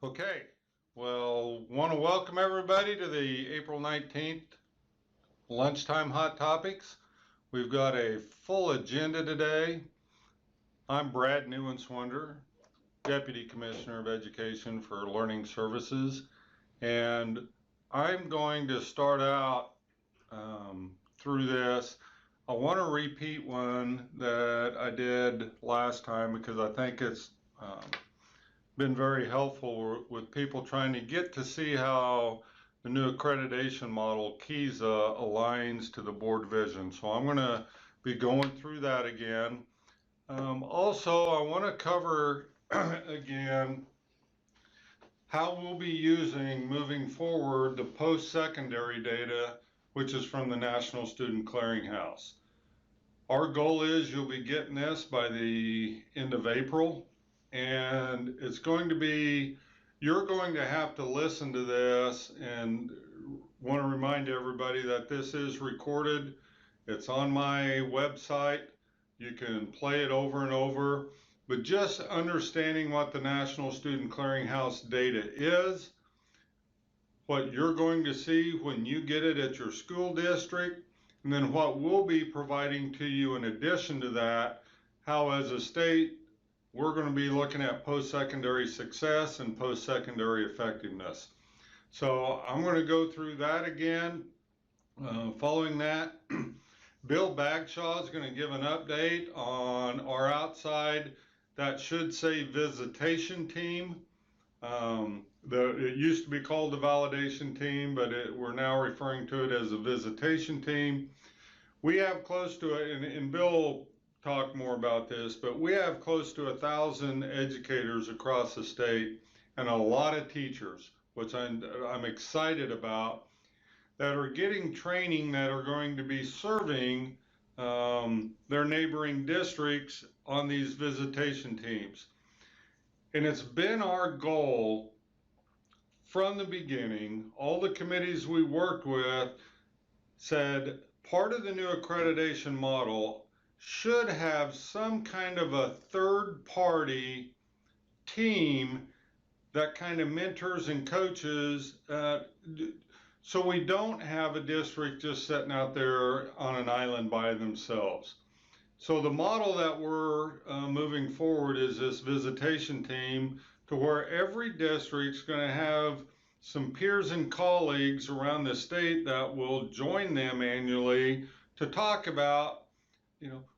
Okay, well, want to welcome everybody to the April 19th Lunchtime Hot Topics. We've got a full agenda today. I'm Brad Neuenswander, Deputy Commissioner of Education for Learning Services, and I'm going to start out through this. I want to repeat one that I did last time because I think it's been very helpful with people trying to get to see how the new accreditation model, KSDE, aligns to the board vision. So I'm going to be going through that again. Also, I want to cover again how we'll be using moving forward the post-secondary data, which is from the National Student Clearinghouse. Our goal is you'll be getting this by the end of April. And it's going to be, you're going to have to listen to this, and want to remind everybody that this is recorded. It's on my website. You can play it over and over, but just understanding what the National Student Clearinghouse data is, what you're going to see when you get it at your school district, and then what we'll be providing to you in addition to that, how as a state, we're going to be looking at post-secondary success and post-secondary effectiveness. So I'm going to go through that again. Following that, Bill Bagshaw is going to give an update on our outside, that should say visitation team. It used to be called the validation team, but we're now referring to it as a visitation team. We have close to it, and Bill talk more about this, but we have close to 1,000 educators across the state and a lot of teachers, which I'm excited about, that are getting training that are going to be serving their neighboring districts on these visitation teams. And it's been our goal from the beginning. All the committees we worked with said part of the new accreditation model should have some kind of a third party team that kind of mentors and coaches, so we don't have a district just sitting out there on an island by themselves. So the model that we're moving forward is this visitation team, to where every district's going to have some peers and colleagues around the state that will join them annually to talk about,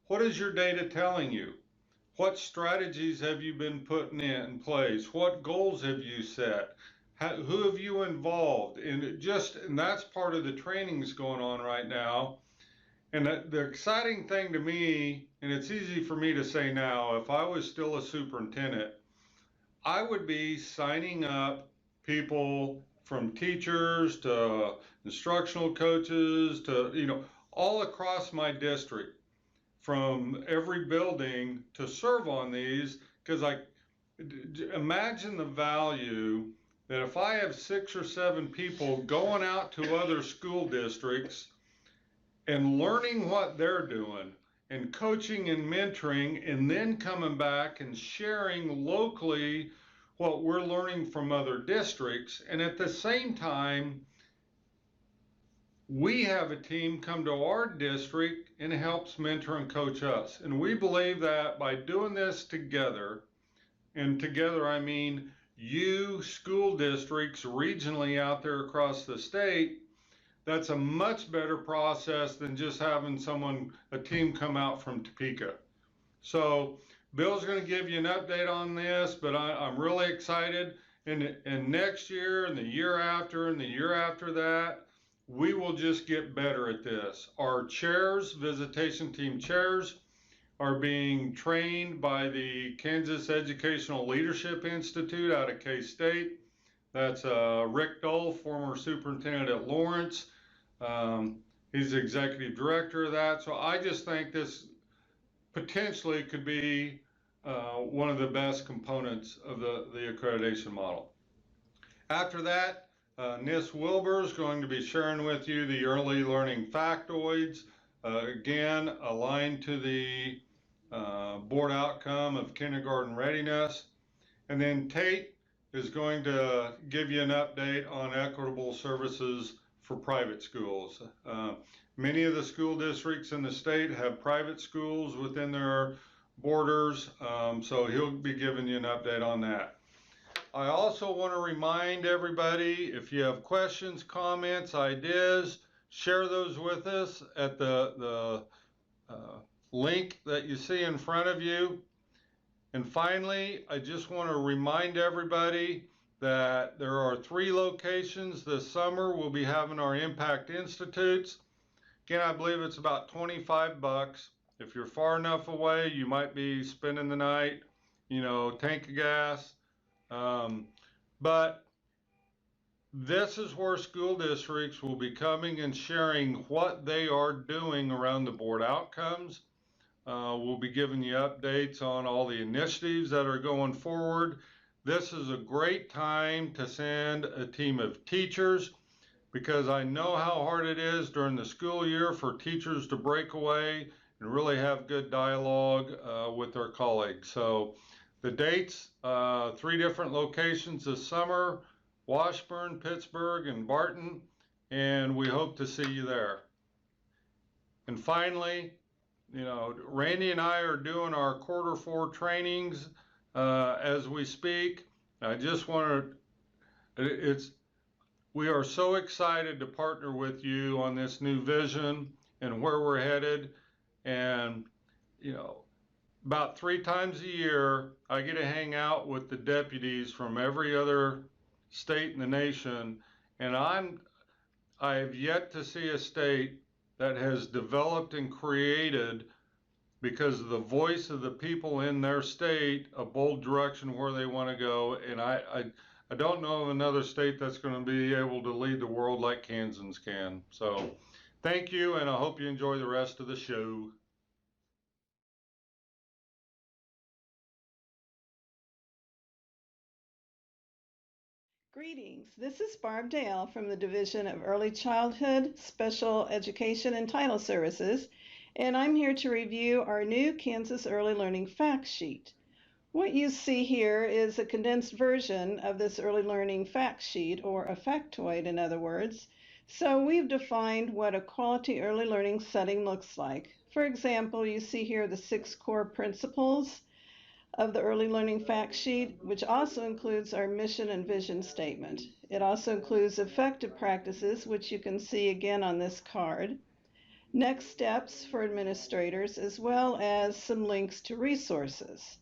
what is your data telling you? What strategies have you been putting in place? What goals have you set? Who have you involved? And that's part of the trainings going on right now. And the exciting thing to me, and it's easy for me to say now, if I was still a superintendent, I would be signing up people from teachers to instructional coaches to, all across my district, from every building, to serve on these, because imagine the value that if I have 6 or 7 people going out to other school districts and learning what they're doing and coaching and mentoring, and then coming back and sharing locally what we're learning from other districts. And at the same time, we have a team come to our district and helps mentor and coach us. And we believe that by doing this together, and together I mean you, school districts regionally out there across the state, that's a much better process than just having a team come out from Topeka. So Bill's going to give you an update on this, but I'm really excited. And next year and the year after and the year after that, we will just get better at this. Our chairs, visitation team chairs, are being trained by the Kansas Educational Leadership Institute out of K-State. That's Rick Dole, former superintendent at Lawrence. He's the executive director of that. So I just think this potentially could be one of the best components of the accreditation model. After that, Ms. Wilbur is going to be sharing with you the early learning factoids, again, aligned to the board outcome of kindergarten readiness. And then Tate is going to give you an update on equitable services for private schools. Many of the school districts in the state have private schools within their borders, so he'll be giving you an update on that. I also want to remind everybody, if you have questions, comments, ideas, share those with us at the link that you see in front of you. And finally, I just want to remind everybody that there are 3 locations this summer. We'll be having our Impact Institutes. Again, I believe it's about 25 bucks. If you're far enough away, you might be spending the night, you know, tank of gas. But this is where school districts will be coming and sharing what they are doing around the board outcomes. We'll be giving you updates on all the initiatives that are going forward. This is a great time to send a team of teachers, because I know how hard it is during the school year for teachers to break away and really have good dialogue with their colleagues. So the dates, 3 different locations this summer: Washburn, Pittsburgh, and Barton, and we hope to see you there. And finally, you know, Randy and I are doing our Q4 trainings as we speak. I just want to, we are so excited to partner with you on this new vision and where we're headed. And, you know, about 3 times a year, I get to hang out with the deputies from every other state in the nation. And I have yet to see a state that has developed and created, because of the voice of the people in their state, a bold direction where they want to go. And I don't know of another state that's going to be able to lead the world like Kansans can. So thank you, and I hope you enjoy the rest of the show. Greetings, this is Barb Dayal from the Division of Early Childhood, Special Education and Title Services, and I'm here to review our new Kansas Early Learning Fact Sheet. What you see here is a condensed version of this Early Learning Fact Sheet, or a factoid in other words. So we've defined what a quality early learning setting looks like. For example, you see here the 6 core principles of the Early Learning Fact Sheet, which also includes our mission and vision statement. It also includes effective practices, which you can see again on this card, next steps for administrators, as well as some links to resources.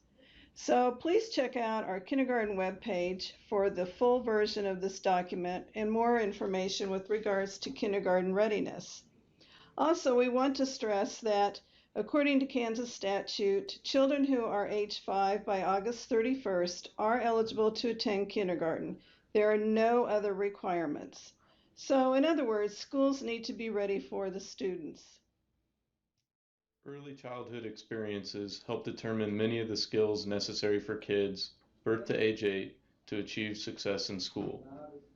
So please check out our kindergarten webpage for the full version of this document and more information with regards to kindergarten readiness. Also, we want to stress that according to Kansas statute, children who are age 5 by August 31st are eligible to attend kindergarten. There are no other requirements. So in other words, schools need to be ready for the students. Early childhood experiences help determine many of the skills necessary for kids, birth to age 8, to achieve success in school.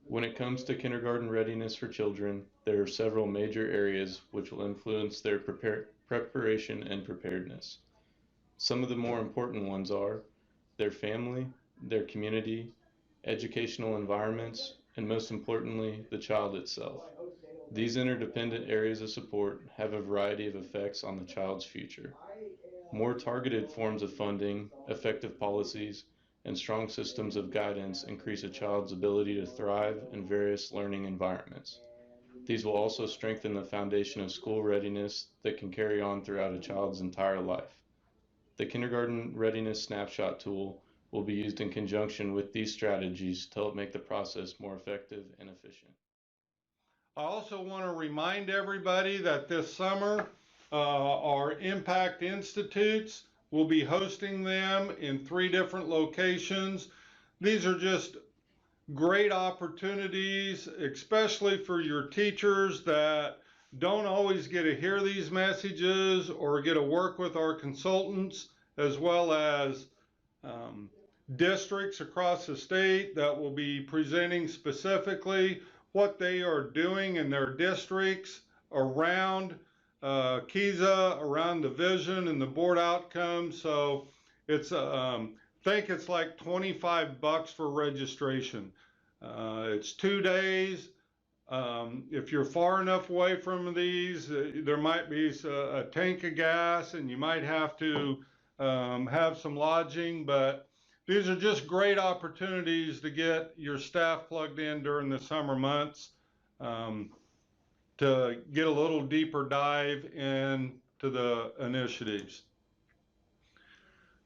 When it comes to kindergarten readiness for children, there are several major areas which will influence their preparation and preparedness. Some of the more important ones are their family, their community, educational environments, and most importantly, the child itself. These interdependent areas of support have a variety of effects on the child's future. More targeted forms of funding, effective policies, and strong systems of guidance increase a child's ability to thrive in various learning environments. These will also strengthen the foundation of school readiness that can carry on throughout a child's entire life. The Kindergarten Readiness Snapshot tool will be used in conjunction with these strategies to help make the process more effective and efficient. I also want to remind everybody that this summer, our Impact Institutes will be hosting them in 3 different locations. These are just great opportunities, especially for your teachers that don't always get to hear these messages or get to work with our consultants, as well as districts across the state that will be presenting specifically what they are doing in their districts around KISA, around the vision and the board outcomes. So it's think it's like 25 bucks for registration. It's 2 days. If you're far enough away from these, there might be a tank of gas and you might have to have some lodging, but these are just great opportunities to get your staff plugged in during the summer months, to get a little deeper dive into the initiatives.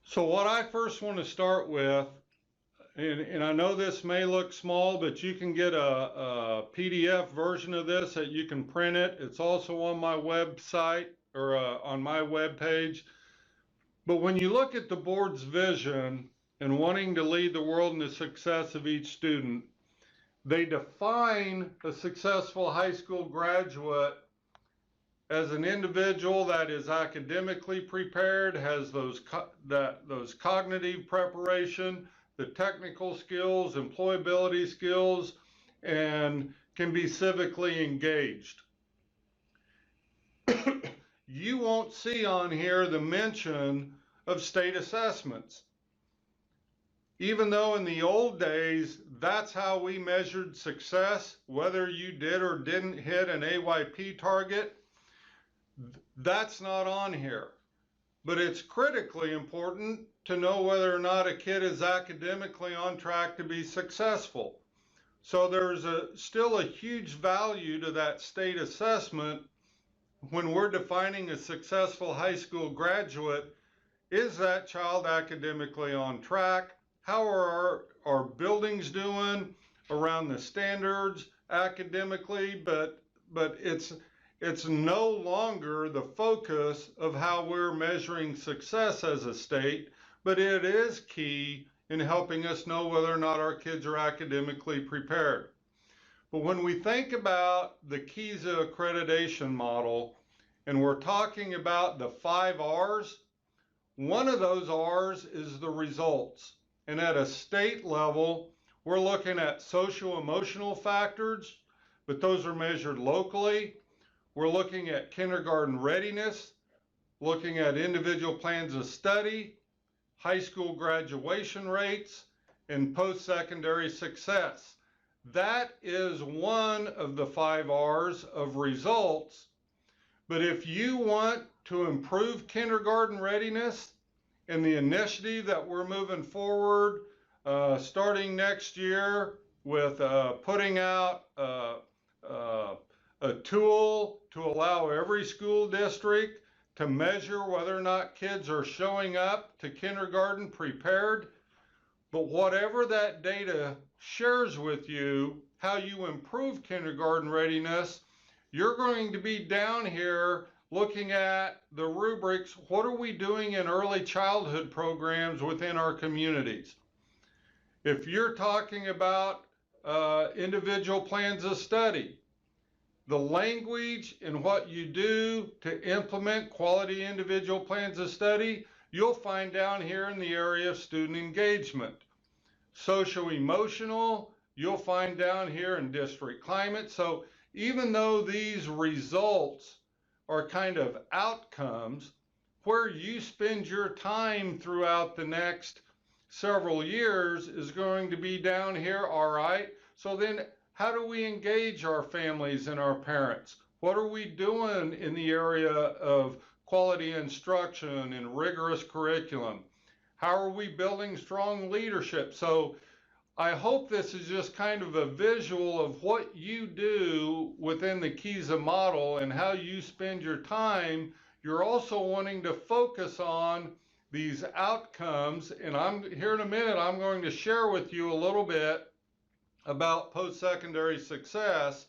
So what I first want to start with, and I know this may look small, but you can get a PDF version of this that you can print it. It's also on my website or on my web page. But when you look at the board's vision and wanting to lead the world in the success of each student, they define a successful high school graduate as an individual that is academically prepared, has those cognitive preparation, the technical skills, employability skills, and can be civically engaged. You won't see on here the mention of state assessments. Even though in the old days, that's how we measured success, whether you did or didn't hit an AYP target, that's not on here. But it's critically important to know whether or not a kid is academically on track to be successful. So there's still a huge value to that state assessment when we're defining a successful high school graduate. Is that child academically on track? How are our buildings doing around the standards academically? But it's no longer the focus of how we're measuring success as a state, but it is key in helping us know whether or not our kids are academically prepared. But when we think about the KSDE accreditation model, and we're talking about the 5 R's, one of those R's is the results. And at a state level, we're looking at socio-emotional factors, but those are measured locally. We're looking at kindergarten readiness, looking at individual plans of study, high school graduation rates, and post-secondary success. That is one of the 5 R's of results. But if you want to improve kindergarten readiness and the initiative that we're moving forward, starting next year with putting out a tool to allow every school district to measure whether or not kids are showing up to kindergarten prepared. But whatever that data shares with you, how you improve kindergarten readiness, you're going to be down here looking at the rubrics. What are we doing in early childhood programs within our communities? If you're talking about individual plans of study, the language and what you do to implement quality individual plans of study, you'll find down here in the area of student engagement. Socio-emotional, you'll find down here in district climate. So even though these results are kind of outcomes, where you spend your time throughout the next several years is going to be down here, all right? So then how do we engage our families and our parents? What are we doing in the area of quality instruction and rigorous curriculum? How are we building strong leadership? So I hope this is just kind of a visual of what you do within the KSDE model and how you spend your time. You're also wanting to focus on these outcomes. And here in a minute, I'm going to share with you a little bit about post-secondary success.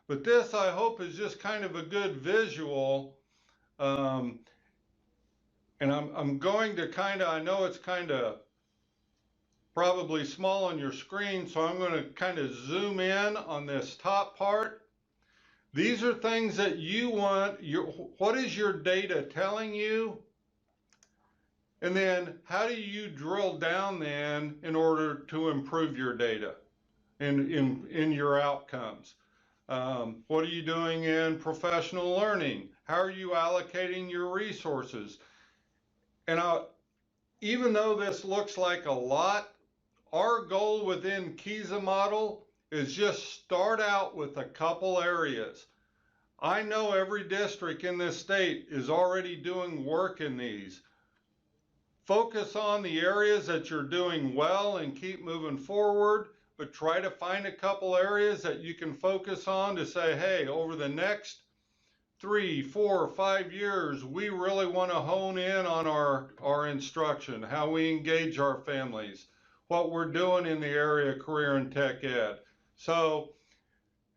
But this, I hope, is just kind of a good visual. And I'm going to I know it's kind of probably small on your screen, so I'm going to kind of zoom in on this top part. These are things that you want. What is your data telling you? And then how do you drill down then in order to improve your data and in your outcomes? What are you doing in professional learning? How are you allocating your resources? And even though this looks like a lot, our goal within KISA model is just start out with a couple areas. I know every district in this state is already doing work in these. Focus on the areas that you're doing well and keep moving forward, but try to find a couple areas that you can focus on to say, hey, over the next 3, 4, 5 years, we really want to hone in on our instruction, how we engage our families, what we're doing in the area of career and tech ed. So,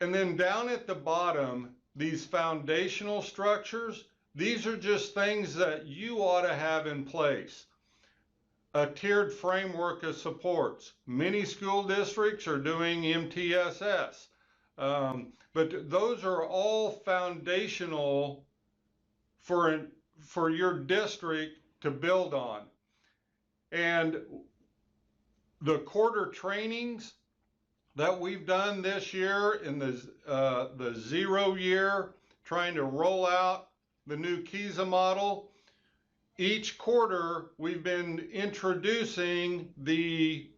and then down at the bottom, these foundational structures, these are just things that you ought to have in place. A tiered framework of supports. Many school districts are doing MTSS, but those are all foundational for your district to build on. And the quarter trainings that we've done this year in the 0 year, trying to roll out the new KISA model, each quarter we've been introducing the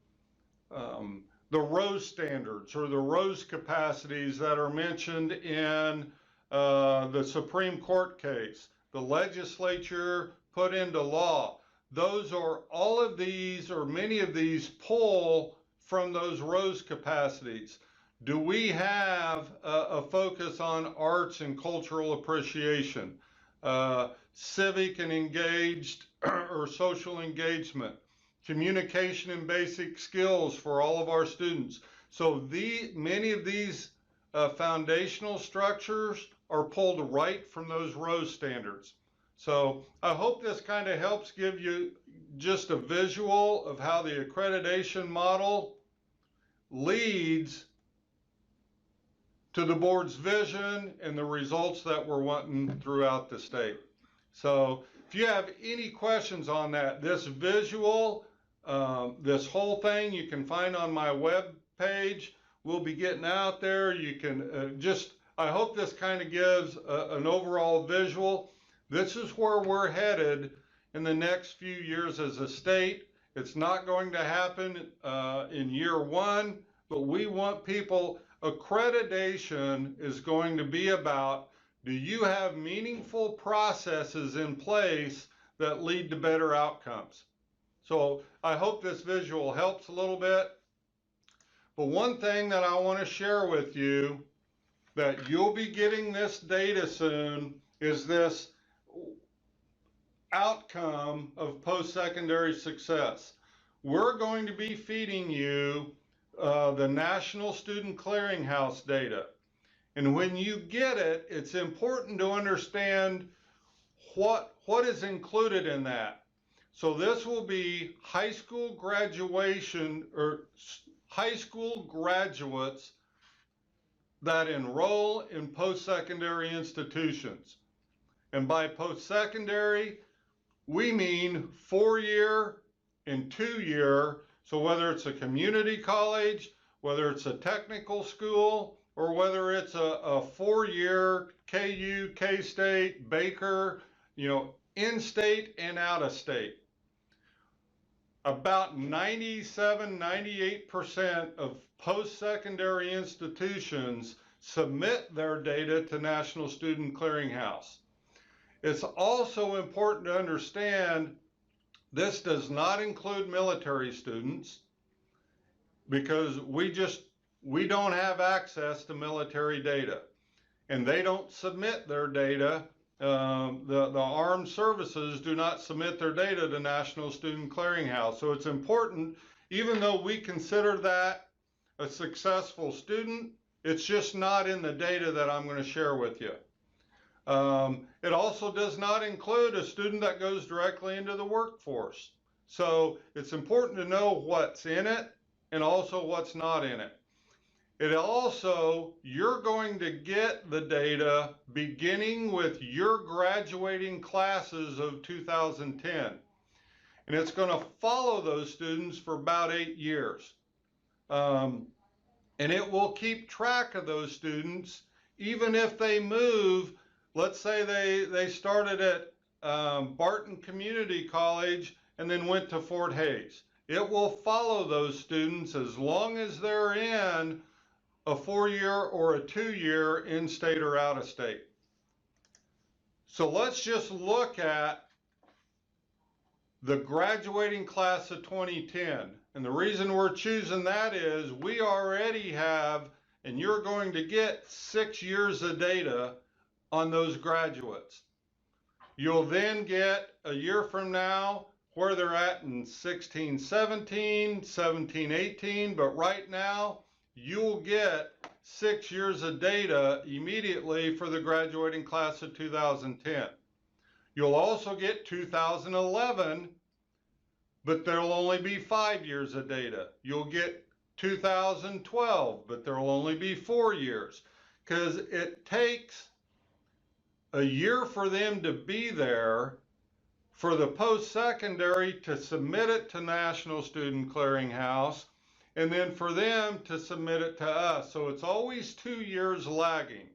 ROSE standards or the ROSE capacities that are mentioned in the Supreme Court case, the legislature put into law. Those are all of these, or many of these, pull from those ROSE capacities. Do we have a focus on arts and cultural appreciation, civic and engaged or social engagement, communication and basic skills for all of our students? So many of these foundational structures are pulled right from those ROSE standards. So I hope this kind of helps give you just a visual of how the accreditation model leads to the board's vision and the results that we're wanting throughout the state. So if you have any questions on that, this visual, this whole thing you can find on my web page. We'll be getting out there. You can I hope this kind of gives an overall visual. This is where we're headed in the next few years as a state. It's not going to happen in year 1, but we want people, accreditation is going to be about, do you have meaningful processes in place that lead to better outcomes? So I hope this visual helps a little bit. But one thing that I want to share with you, that you'll be getting this data soon, is this outcome of post-secondary success. We're going to be feeding you the National Student Clearinghouse data. And when you get it, it's important to understand what is included in that. So this will be high school graduation or high school graduates that enroll in post-secondary institutions. And by post-secondary, we mean 4-year and 2-year. So whether it's a community college, whether it's a technical school, or whether it's a 4-year KU, K-State, Baker, in-state and out-of-state. About 97–98% of post-secondary institutions submit their data to National Student Clearinghouse. It's also important to understand this does not include military students, because we don't have access to military data, and they don't submit their data. The armed services do not submit their data to National Student Clearinghouse. So it's important, even though we consider that a successful student, it's just not in the data that I'm going to share with you. It also does not include a student that goes directly into the workforce. So it's important to know what's in it and also what's not in it. It also, you're going to get the data beginning with your graduating classes of 2010. And it's going to follow those students for about 8 years. And it will keep track of those students, even if they move. Let's say they started at Barton Community College and then went to Fort Hays. It will follow those students as long as they're in a 4-year or a 2-year in-state or out-of-state. So let's just look at the graduating class of 2010. And the reason we're choosing that is we already have, and you're going to get 6 years of data on those graduates. You'll then get a year from now where they're at in 16, 17, 17, 18, but right now you'll get 6 years of data immediately for the graduating class of 2010. You'll also get 2011, but there'll only be 5 years of data. You'll get 2012, but there'll only be 4 years, because it takes a year for them to be there, for the post-secondary to submit it to National Student Clearinghouse, and then for them to submit it to us. So it's always 2 years lagging.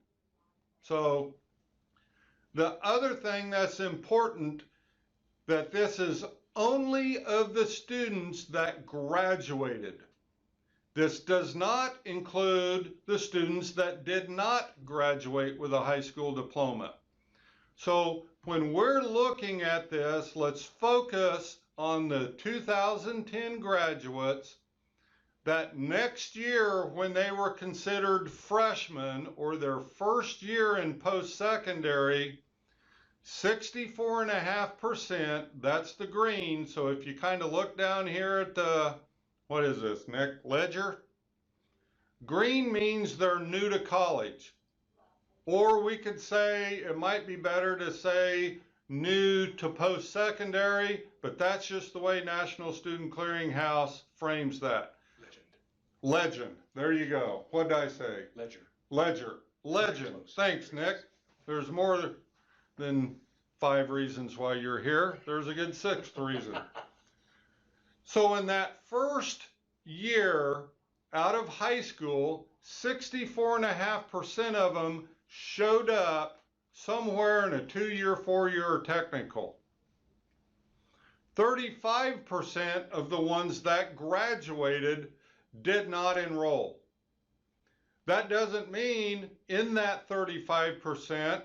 So the other thing that's important, that this is only of the students that graduated. This does not include the students that did not graduate with a high school diploma. So when we're looking at this, let's focus on the 2010 graduates that next year, when they were considered freshmen or their first year in post-secondary, 64.5%, that's the green. So if you kind of look down here at the, what is this, Nick? Ledger? Green means they're new to college. Or we could say, it might be better to say new to post-secondary, but that's just the way National Student Clearinghouse frames that. Legend. There you go. What did I say? Ledger. Ledger. Legend. Thanks, Nick. There's more than 5 reasons why you're here. There's a good 6th reason. So in that first year out of high school, 64.5% of them showed up somewhere in a 2-year, 4-year technical. 35% of the ones that graduated did not enroll. That doesn't mean in that 35%,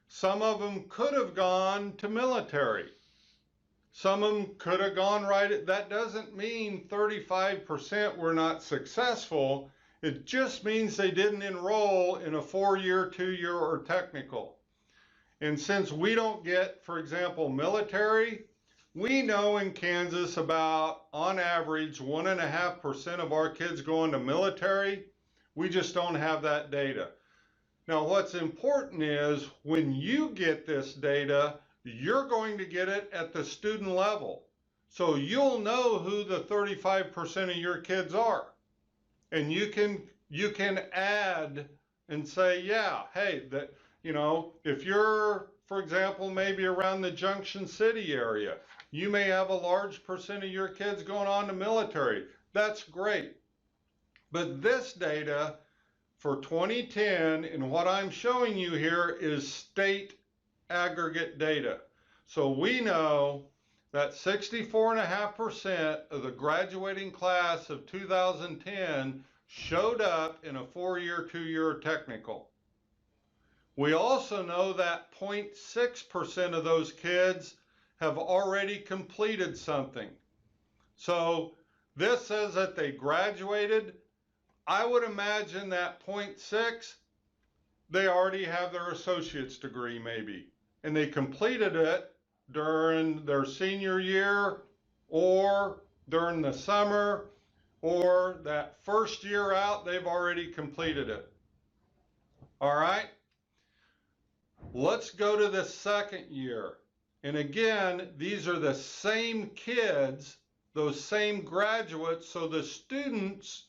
some of them could have gone to military. Some of them could have gone right. That doesn't mean 35% were not successful. It just means they didn't enroll in a 4-year, 2-year, or technical. And since we don't get, for example, military, we know in Kansas about, on average, 1.5% of our kids go into military. We just don't have that data. Now, what's important is when you get this data, you're going to get it at the student level. So you'll know who the 35% of your kids are. And you can add and say, yeah, hey, that, you know, if you're, for example, maybe around the Junction City area, you may have a large percent of your kids going on to military. That's great. But this data for 2010, and what I'm showing you here is state aggregate data. So we know that 64.5% of the graduating class of 2010 showed up in a 4-year, 2-year technical. We also know that 0.6% of those kids have already completed something. So this says that they graduated. I would imagine that 0.6, they already have their associate's degree maybe, and they completed it during their senior year or during the summer, or that first year out, they've already completed it. All right, let's go to the second year. And again, these are the same kids, those same graduates, so the students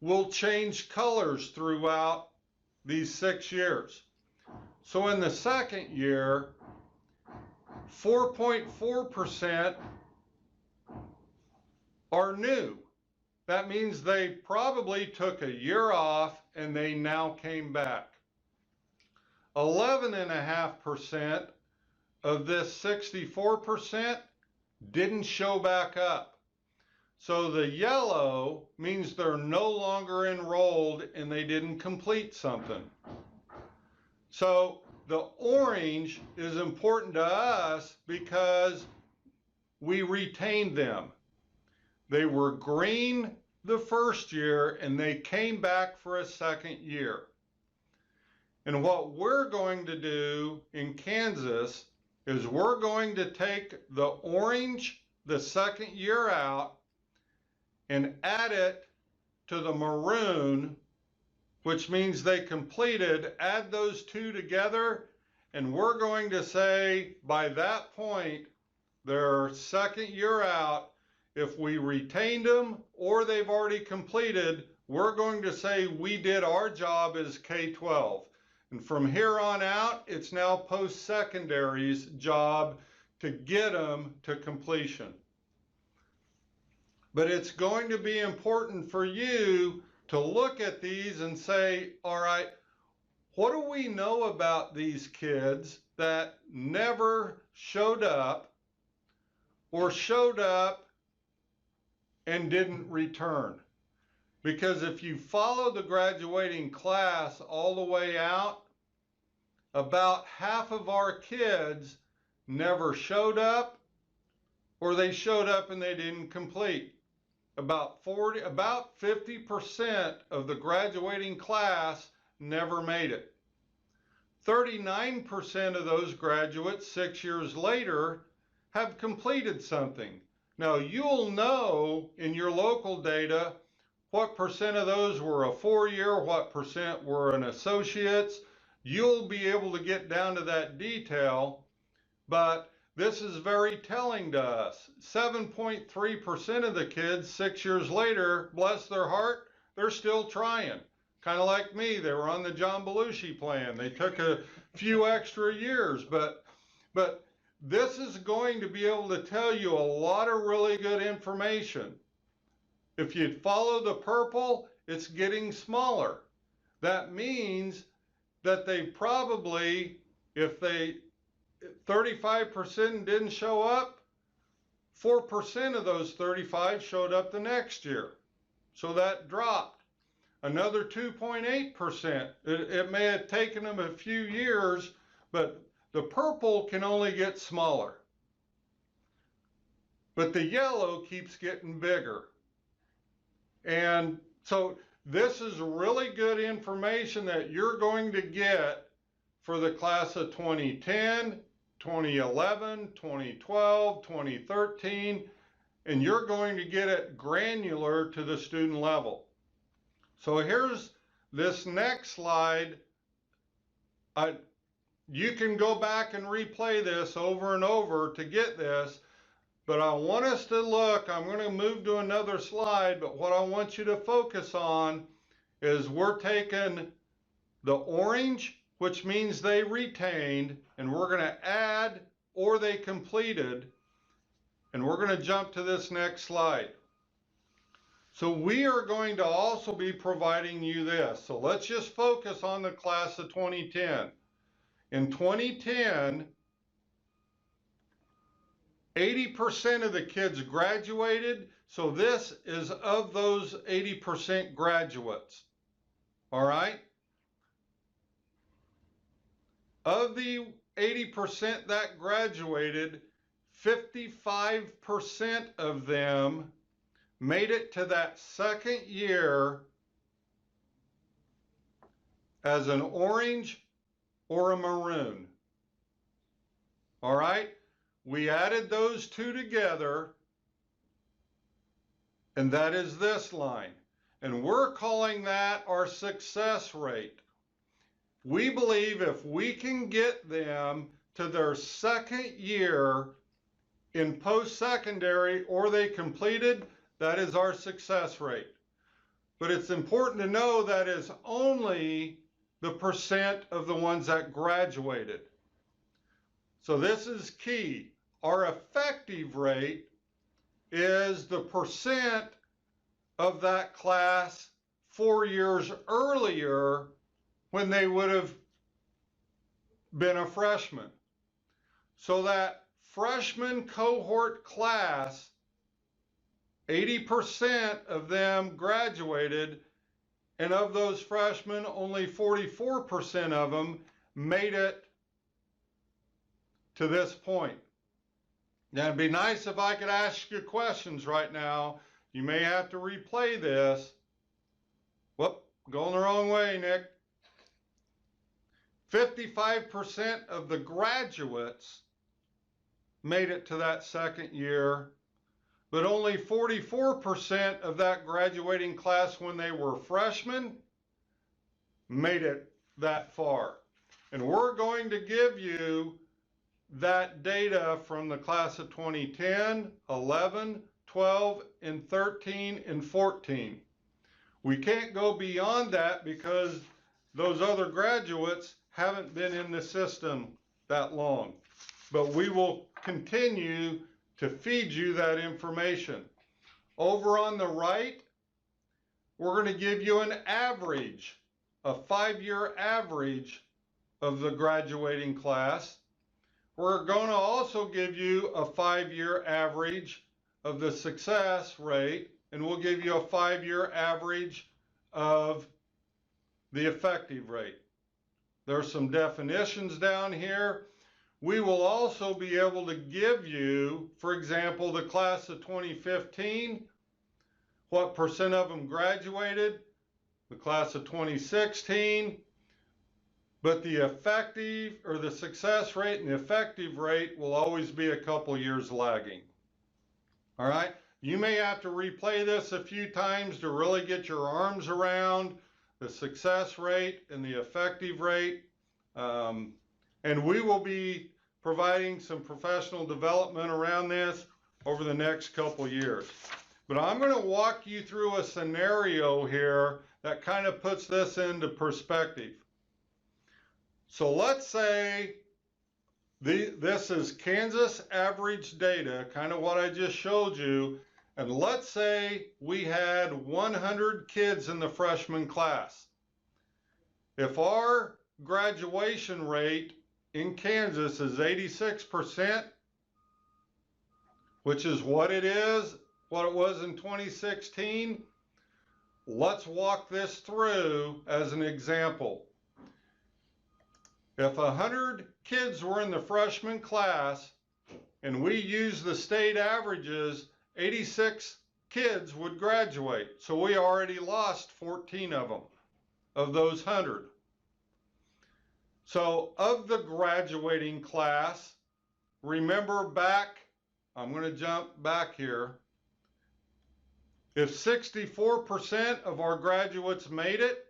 will change colors throughout these 6 years. So in the second year, 4.4% are new. That means they probably took a year off and they now came back. 11.5% of this 64% didn't show back up. So the yellow means they're no longer enrolled and they didn't complete something. So the orange is important to us because we retained them. They were green the first year and they came back for a second year. And what we're going to do in Kansas is we're going to take the orange the second year out and add it to the maroon, which means they completed, add those two together, and we're going to say by that point, their second year out, if we retained them or they've already completed, we're going to say we did our job as K-12. And from here on out, it's now post-secondary's job to get them to completion. But it's going to be important for you to look at these and say, all right, what do we know about these kids that never showed up or showed up and didn't return? Because if you follow the graduating class all the way out, about half of our kids never showed up, or they showed up and they didn't complete. About 50% of the graduating class never made it. 39% of those graduates 6 years later have completed something. Now, you'll know in your local data what percent of those were a 4-year, what percent were an associate's. You'll be able to get down to that detail, but this is very telling to us. 7.3% of the kids 6 years later, bless their heart, they're still trying. Kind of like me, they were on the John Belushi plan. They took a few extra years, but this is going to be able to tell you a lot of really good information. If you follow the purple, it's getting smaller. That means that they probably, if they 35% didn't show up, 4% of those 35 showed up the next year. So that dropped. Another 2.8%. It may have taken them a few years, but the purple can only get smaller. But the yellow keeps getting bigger. And so this is really good information that you're going to get for the class of 2010, 2011, 2012, 2013, and you're going to get it granular to the student level. So here's this next slide. You can go back and replay this over and over to get this, but I want us to look, I'm going to move to another slide, but what I want you to focus on is we're taking the orange, which means they retained, and we're going to add or they completed, and we're going to jump to this next slide. So we are going to also be providing you this. So let's just focus on the class of 2010. In 2010, 80% of the kids graduated, so this is of those 80% graduates. All right? Of the 80% that graduated, 55% of them made it to that second year as an orange or a maroon. All right? We added those two together, and that is this line. And we're calling that our success rate. We believe if we can get them to their second year in post-secondary or they completed, that is our success rate. But it's important to know that is only the percent of the ones that graduated. So this is key. Our effective rate is the percent of that class 4 years earlier when they would have been a freshman. So that freshman cohort class, 80% of them graduated, and of those freshmen, only 44% of them made it to this point. Now, it'd be nice if I could ask you questions right now. You may have to replay this. Whoop, going the wrong way, Nick. 55% of the graduates made it to that second year, but only 44% of that graduating class when they were freshmen made it that far. And we're going to give you that data from the class of 2010, 11, 12, and 13, and 14. We can't go beyond that because those other graduates haven't been in the system that long. But we will continue to feed you that information. Over on the right, we're going to give you an average, a 5-year average of the graduating class. We're going to also give you a 5-year average of the success rate, and we'll give you a 5-year average of the effective rate. There's some definitions down here. We will also be able to give you, for example, the class of 2015, what percent of them graduated, the class of 2016, but the effective or the success rate and the effective rate will always be a couple years lagging. All right, you may have to replay this a few times to really get your arms around the success rate and the effective rate. And we will be providing some professional development around this over the next couple years. But I'm going to walk you through a scenario here that kind of puts this into perspective. So let's say this is Kansas average data, kind of what I just showed you. And let's say we had 100 kids in the freshman class. If our graduation rate in Kansas is 86%, which is what it is, what it was in 2016, let's walk this through as an example. If 100 kids were in the freshman class and we use the state averages, 86 kids would graduate. So we already lost 14 of them, of those 100. So of the graduating class, remember back, I'm going to jump back here. If 64% of our graduates made it,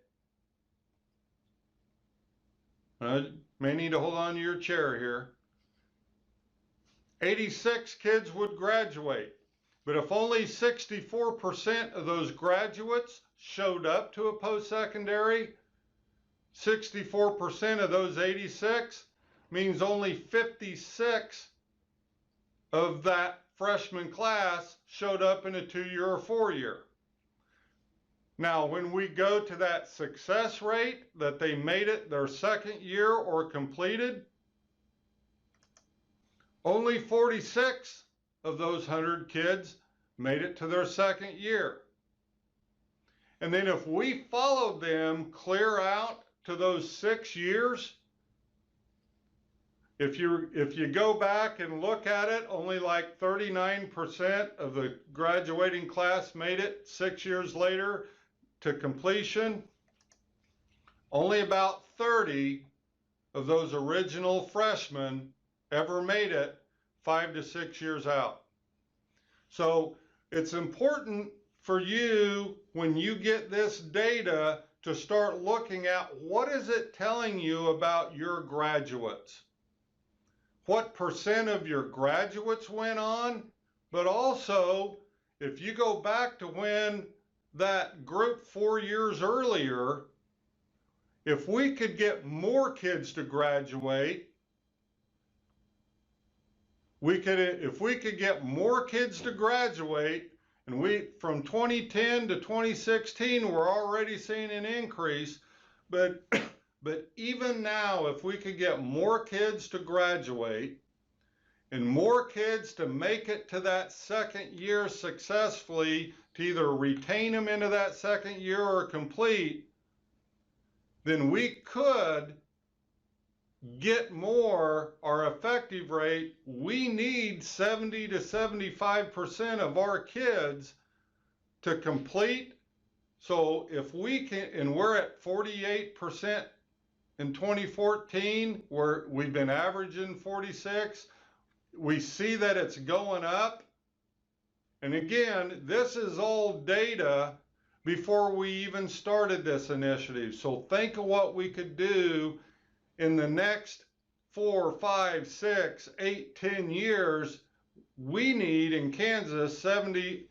I may need to hold on to your chair here, 86 kids would graduate. But if only 64% of those graduates showed up to a post-secondary, 64% of those 86 means only 56 of that freshman class showed up in a 2-year or 4-year. Now, when we go to that success rate that they made it their second year or completed, only 46 of those 100 kids made it to their second year. And then if we followed them clear out to those 6 years, if you go back and look at it, only like 39% of the graduating class made it 6 years later to completion. Only about 30 of those original freshmen ever made it 5 to 6 years out. So it's important for you, when you get this data, to start looking at what is it telling you about your graduates. What percent of your graduates went on, but also if you go back to when that group 4 years earlier, if we could get more kids to graduate, if we could get more kids to graduate, and we from 2010 to 2016 we're already seeing an increase, but even now if we could get more kids to graduate, and more kids to make it to that second year successfully, to either retain them into that second year or complete, then we could get more, our effective rate. We need 70 to 75% of our kids to complete. So if we can, and we're at 48% in 2014, we've been averaging 46. We see that it's going up. And again, this is all data before we even started this initiative. So think of what we could do in the next 4, 5, 6, 8, 10 years. We need in Kansas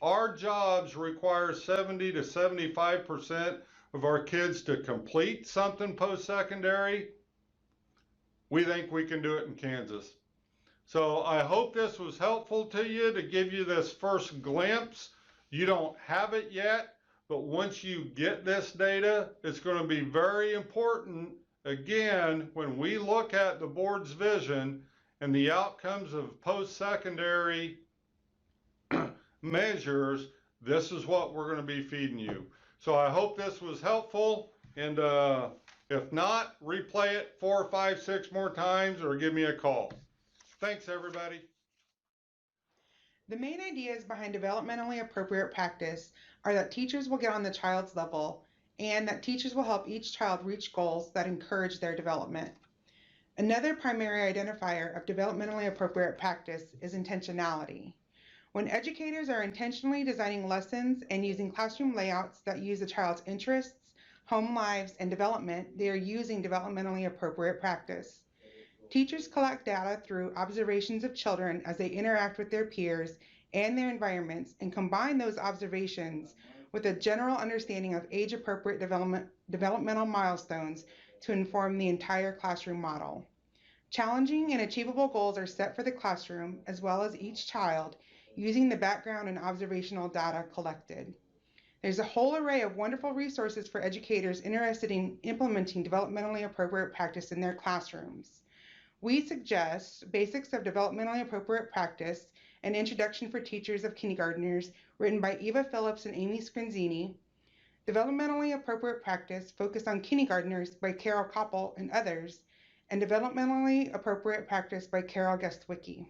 our jobs require 70 to 75% of our kids to complete something post-secondary. We think we can do it in Kansas. So I hope this was helpful to you, to give you this first glimpse. You don't have it yet, but once you get this data, it's going to be very important. Again, when we look at the board's vision and the outcomes of post-secondary measures, this is what we're going to be feeding you. So I hope this was helpful, and if not, replay it 4, 5, 6 more times or give me a call. Thanks, everybody. The main ideas behind developmentally appropriate practice are that teachers will get on the child's level and that teachers will help each child reach goals that encourage their development. Another primary identifier of developmentally appropriate practice is intentionality. When educators are intentionally designing lessons and using classroom layouts that use a child's interests, home lives, and development, they are using developmentally appropriate practice. Teachers collect data through observations of children as they interact with their peers and their environments and combine those observations with a general understanding of age-appropriate developmental milestones to inform the entire classroom model. Challenging and achievable goals are set for the classroom as well as each child using the background and observational data collected. There's a whole array of wonderful resources for educators interested in implementing developmentally appropriate practice in their classrooms. We suggest Basics of Developmentally Appropriate Practice, an introduction for teachers of kindergartners, written by Eva Phillips and Amy Scrinzini, Developmentally Appropriate Practice, focused on kindergartners, by Carol Koppel and others, and Developmentally Appropriate Practice by Carol Gestwicki.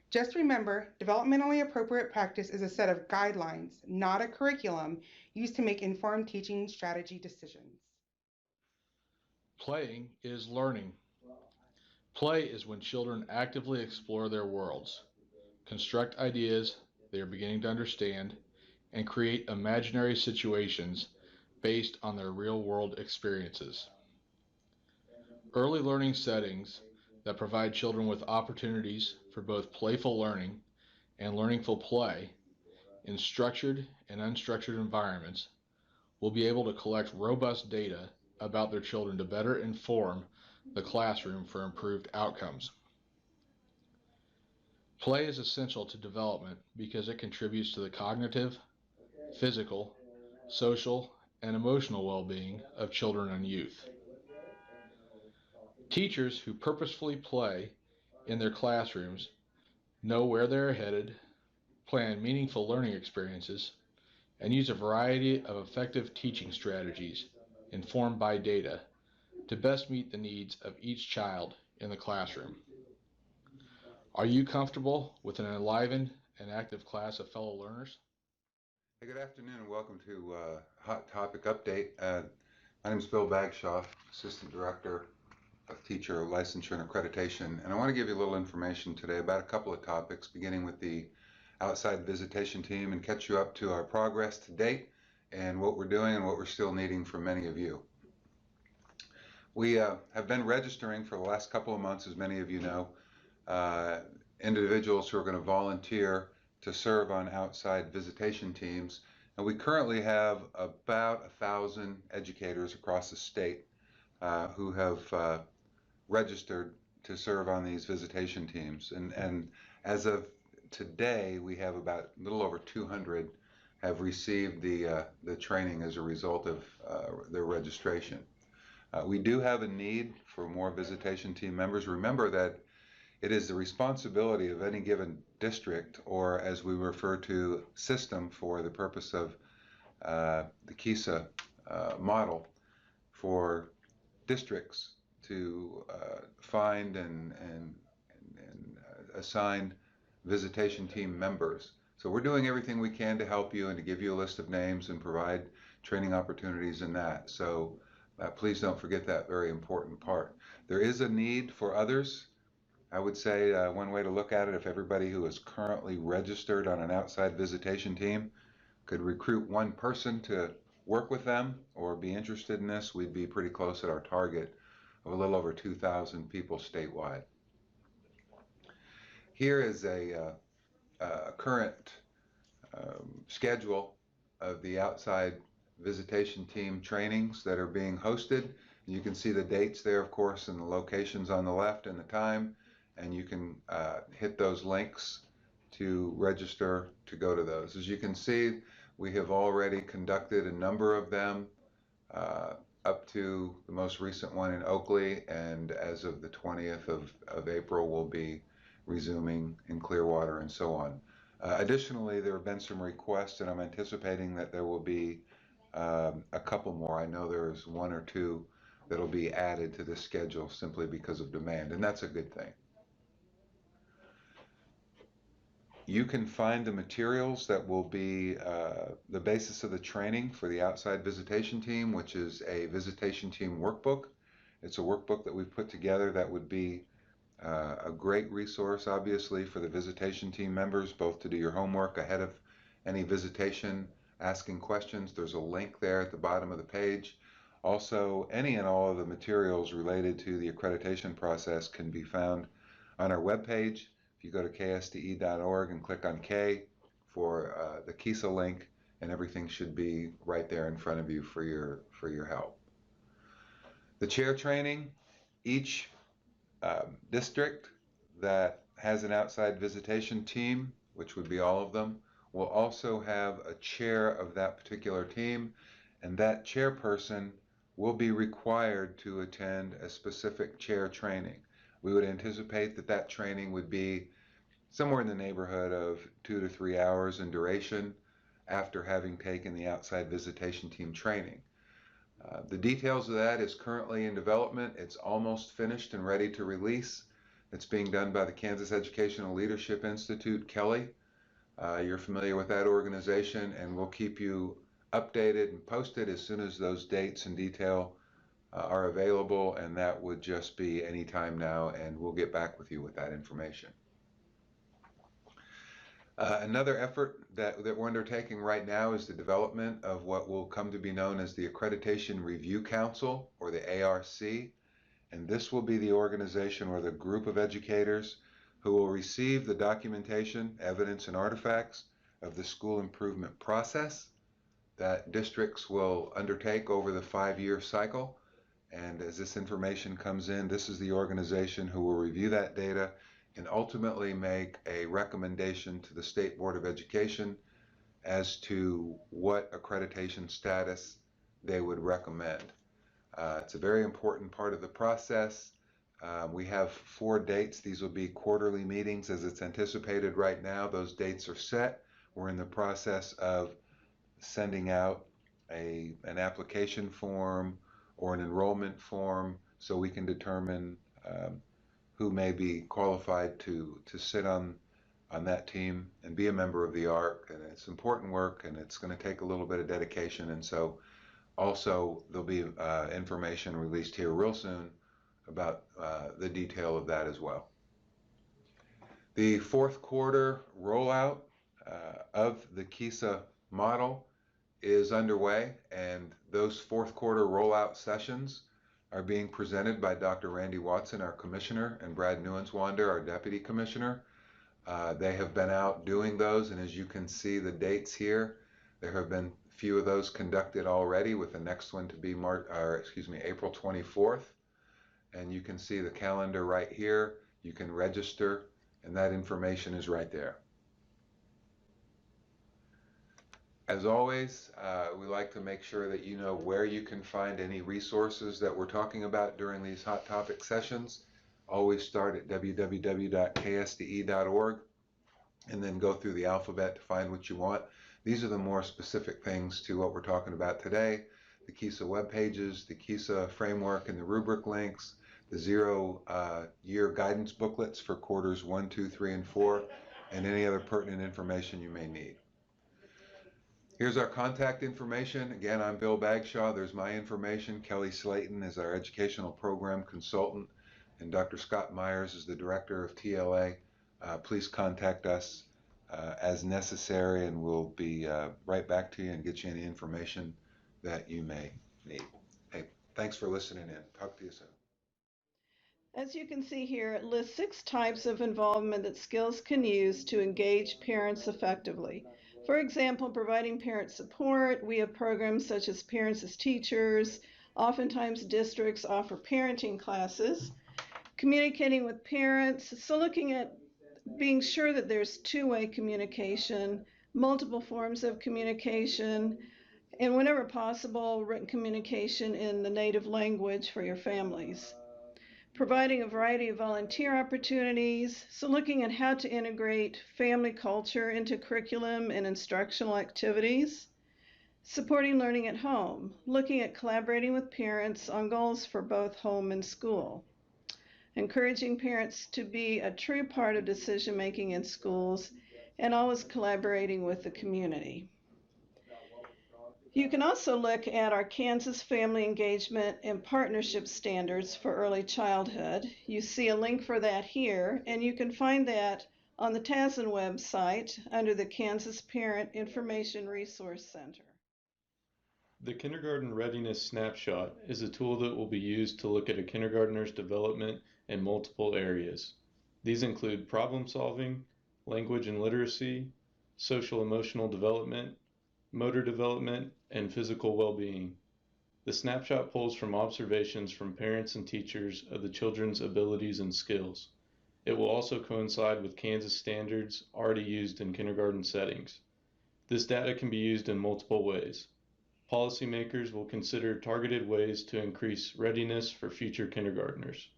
Just remember, developmentally appropriate practice is a set of guidelines, not a curriculum, used to make informed teaching strategy decisions. Playing is learning. Play is when children actively explore their worlds, construct ideas they are beginning to understand, and create imaginary situations based on their real-world experiences. Early learning settings that provide children with opportunities for both playful learning and learningful play in structured and unstructured environments will be able to collect robust data about their children to better inform the classroom for improved outcomes. Play is essential to development because it contributes to the cognitive, physical, social, and emotional well-being of children and youth. Teachers who purposefully play in their classrooms know where they're headed, plan meaningful learning experiences, and use a variety of effective teaching strategies informed by data to best meet the needs of each child in the classroom. Are you comfortable with an enlivened and active class of fellow learners? Hey, good afternoon and welcome to Hot Topic Update. My name is Bill Bagshaw, Assistant Director of Teacher Licensure and Accreditation, and I want to give you a little information today about a couple of topics, beginning with the outside visitation team and catch you up to our progress to date and what we're doing and what we're still needing from many of you. We have been registering for the last couple of months, as many of you know, individuals who are going to volunteer to serve on outside visitation teams. And we currently have about 1,000 educators across the state who have registered to serve on these visitation teams. And as of today, we have about a little over 200 have received the training as a result of their registration. We do have a need for more visitation team members. Remember that It is the responsibility of any given district, or as we refer to, system for the purpose of the KISA model, for districts to find and assign visitation team members. So we're doing everything we can to help you and to give you a list of names and provide training opportunities in that. So please don't forget that very important part. There is a need for others. I would say one way to look at it, if everybody who is currently registered on an outside visitation team could recruit one person to work with them or be interested in this, we'd be pretty close at our target of a little over 2,000 people statewide. Here is a current schedule of the outside visitation team trainings that are being hosted. You can see the dates there, of course, and the locations on the left and the time, and you can hit those links to register to go to those. As you can see, we have already conducted a number of them up to the most recent one in Oakley, and as of the 20th of April, we'll be resuming in Clearwater and so on. Additionally, there have been some requests, and I'm anticipating that there will be a couple more. I know there's one or two that'll be added to this schedule simply because of demand, and that's a good thing. You can find the materials that will be the basis of the training for the outside visitation team, which is a visitation team workbook. It's a workbook that we've put together that would be a great resource, obviously, for the visitation team members, both to do your homework ahead of any visitation, asking questions. There's a link there at the bottom of the page. Also, any and all of the materials related to the accreditation process can be found on our webpage. If you go to ksde.org and click on K for the KISA link, and everything should be right there in front of you for your help. The chair training, each district that has an outside visitation team, which would be all of them, will also have a chair of that particular team, and that chairperson will be required to attend a specific chair training. We would anticipate that that training would be somewhere in the neighborhood of 2 to 3 hours in duration after having taken the outside visitation team training. The details of that is currently in development. It's almost finished and ready to release. It's being done by the Kansas Educational Leadership Institute, Kelly. You're familiar with that organization, and we'll keep you updated and posted as soon as those dates and detail are available, and that would just be any time now, and we'll get back with you with that information. Another effort that we're undertaking right now is the development of what will come to be known as the Accreditation Review Council, or the ARC, and this will be the organization or the group of educators who will receive the documentation, evidence, and artifacts of the school improvement process that districts will undertake over the 5-year cycle. And as this information comes in, this is the organization who will review that data and ultimately make a recommendation to the State Board of Education as to what accreditation status they would recommend. It's a very important part of the process. We have 4 dates. These will be quarterly meetings as it's anticipated right now. Those dates are set. We're in the process of sending out an application form or an enrollment form so we can determine who may be qualified to sit on that team and be a member of the ARC. And it's important work, and it's going to take a little bit of dedication. And so also there'll be information released here real soon about the detail of that as well. The 4th quarter rollout of the KISA model is underway, and those 4th quarter rollout sessions are being presented by Dr. Randy Watson, our commissioner, and Brad Neuenswander, our deputy commissioner. They have been out doing those, and as you can see the dates here, there have been a few of those conducted already, with the next one to be April 24th. And you can see the calendar right here. You can register, and that information is right there. As always, we like to make sure that you know where you can find any resources that we're talking about during these hot topic sessions. always start at www.ksde.org and then go through the alphabet to find what you want. These are the more specific things to what we're talking about today. The KESA web pages, the KESA framework and the rubric links, the 0-year guidance booklets for quarters 1, 2, 3, and 4, and any other pertinent information you may need. Here's our contact information. Again, I'm Bill Bagshaw. There's my information. Kelly Slayton is our educational program consultant, and Dr. Scott Myers is the director of TLA. Please contact us as necessary, and we'll be right back to you and get you any information that you may need. Hey, thanks for listening in. Talk to you soon. As you can see here, it lists 6 types of involvement that skills can use to engage parents effectively. For example, providing parent support. We have programs such as Parents as Teachers. Oftentimes districts offer parenting classes. Communicating with parents, so looking at being sure that there's two-way communication, multiple forms of communication, and whenever possible, written communication in the native language for your families. Providing a variety of volunteer opportunities, so looking at how to integrate family culture into curriculum and instructional activities. Supporting learning at home, looking at collaborating with parents on goals for both home and school. Encouraging parents to be a true part of decision-making in schools, and always collaborating with the community. You can also look at our Kansas Family Engagement and Partnership Standards for Early Childhood. You see a link for that here, and you can find that on the TASN website under the Kansas Parent Information Resource Center. The Kindergarten Readiness Snapshot is a tool that will be used to look at a kindergartner's development in multiple areas. These include problem solving, language and literacy, social emotional development, motor development, and physical well-being. The snapshot pulls from observations from parents and teachers of the children's abilities and skills. It will also coincide with Kansas standards already used in kindergarten settings. This data can be used in multiple ways. Policymakers will consider targeted ways to increase readiness for future kindergartners.